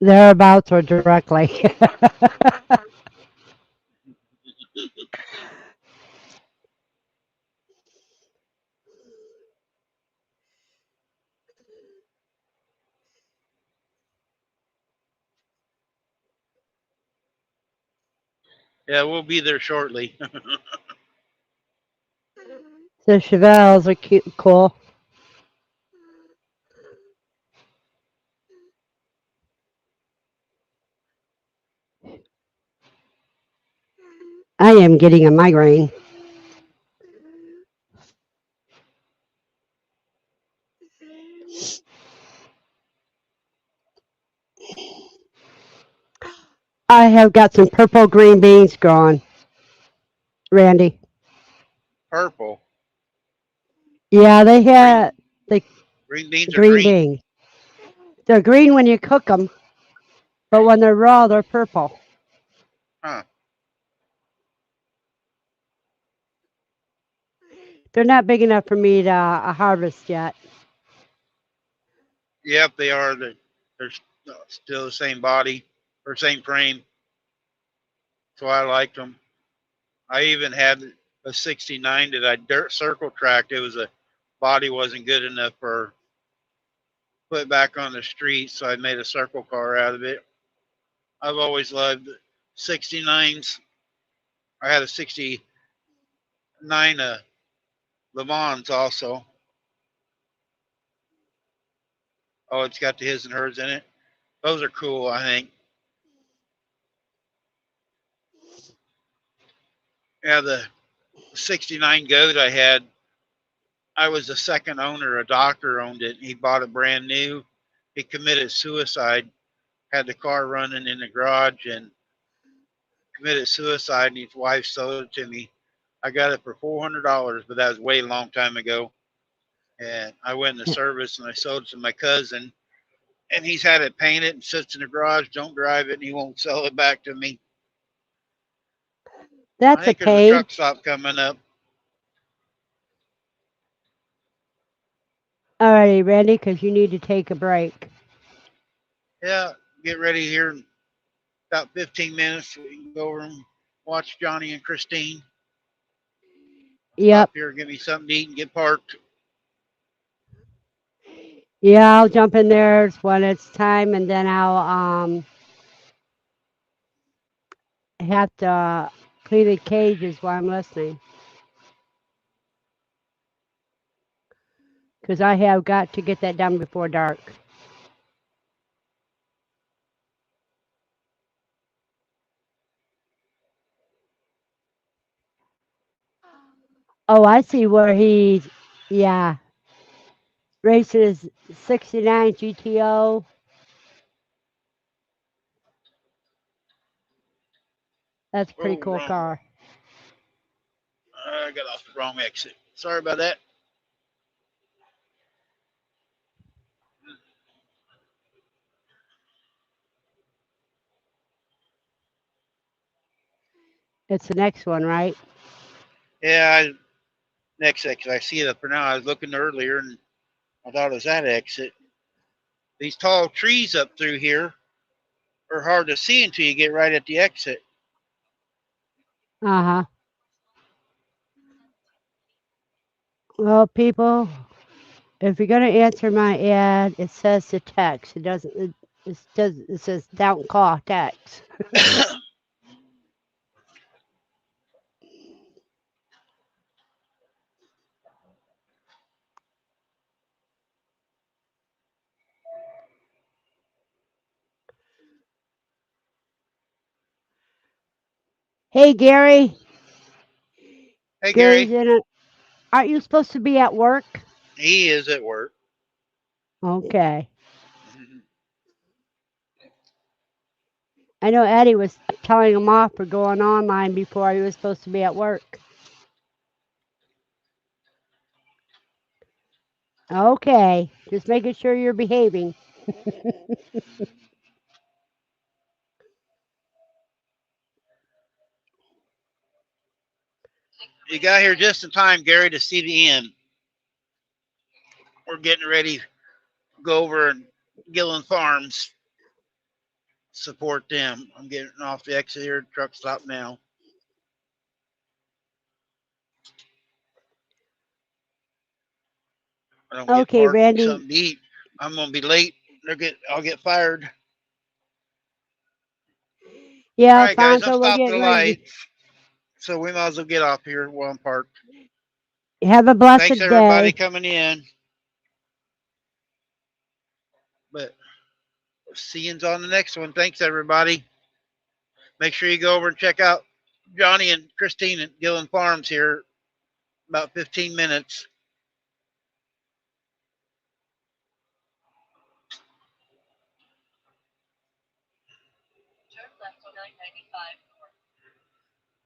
Thereabouts or directly. Yeah, we'll be there shortly. The Chevelles are cute, cool. I am getting a migraine. I have got some purple green beans growing, Randy. Purple. Yeah, they Green had the green beans are green green. beans. They're green when you cook them, but when they're raw, they're purple. Huh. They're not big enough for me to harvest yet. Yep, they are. They're still the same body or same frame. So I liked them. I even had a '69 that I dirt circle tracked. It was a body wasn't good enough for put back on the street, so I made a circle car out of it. I've always loved '69s. I had a '69 Le Mans also. Oh, it's got the his and hers in it. Those are cool, I think. Yeah, the '69 goat I had, I was the second owner. A doctor owned it. He bought it brand new. He committed suicide, had the car running in the garage and committed suicide, and his wife sold it to me. I got it for $400, but that was way a long time ago. And I went in the service and I sold it to my cousin, and he's had it painted and sits in the garage. Don't drive it, and he won't sell it back to me. I That's a think there's a pain. truck stop coming up. Alrighty, Randy, because you need to take a break. Yeah, get ready here in about 15 minutes. We can go over and watch Johnny and Christine. Yep. Stop here, give me something to eat, and get parked. Yeah, I'll jump in there when it's time, and then I'll have to clean the cages while I'm listening. Because I have got to get that done before dark. Oh, I see where yeah, racing his '69 GTO. That's a pretty Oh, cool wrong. car. I got off the wrong exit. Sorry about that. It's the next one, right? Yeah, next exit. I see it up for now. I was looking earlier and I thought it was that exit. These tall trees up through here are hard to see until you get right at the exit. Uh-huh. Well, people, if you're gonna answer my ad, it says to text. It doesn't. It says don't call, text. Hey, Gary. Hey, Gary's Gary. in it. Aren't you supposed to be at work? He is at work. Okay. I know Eddie was telling him off for going online before he was supposed to be at work. Okay. Just making sure you're behaving. You got here just in time, Gary, to see the end. We're getting ready to go over and Gillen Farms, support them. I'm getting off the exit here. Truck stop now. I don't get Okay, parked, Randy. something to eat. I'm gonna be late. I'll get fired. Yeah, All right, guys, I'm Alfonso, we're stopped at getting the ready light, so we might as well get off here while I'm parked. to have a Thanks blessed everybody day. coming in. But see yous on the next one. Thanks everybody. Make sure you go over and check out Johnny and Christine at Gillen Farms here. About 15 minutes. Turn left on 995.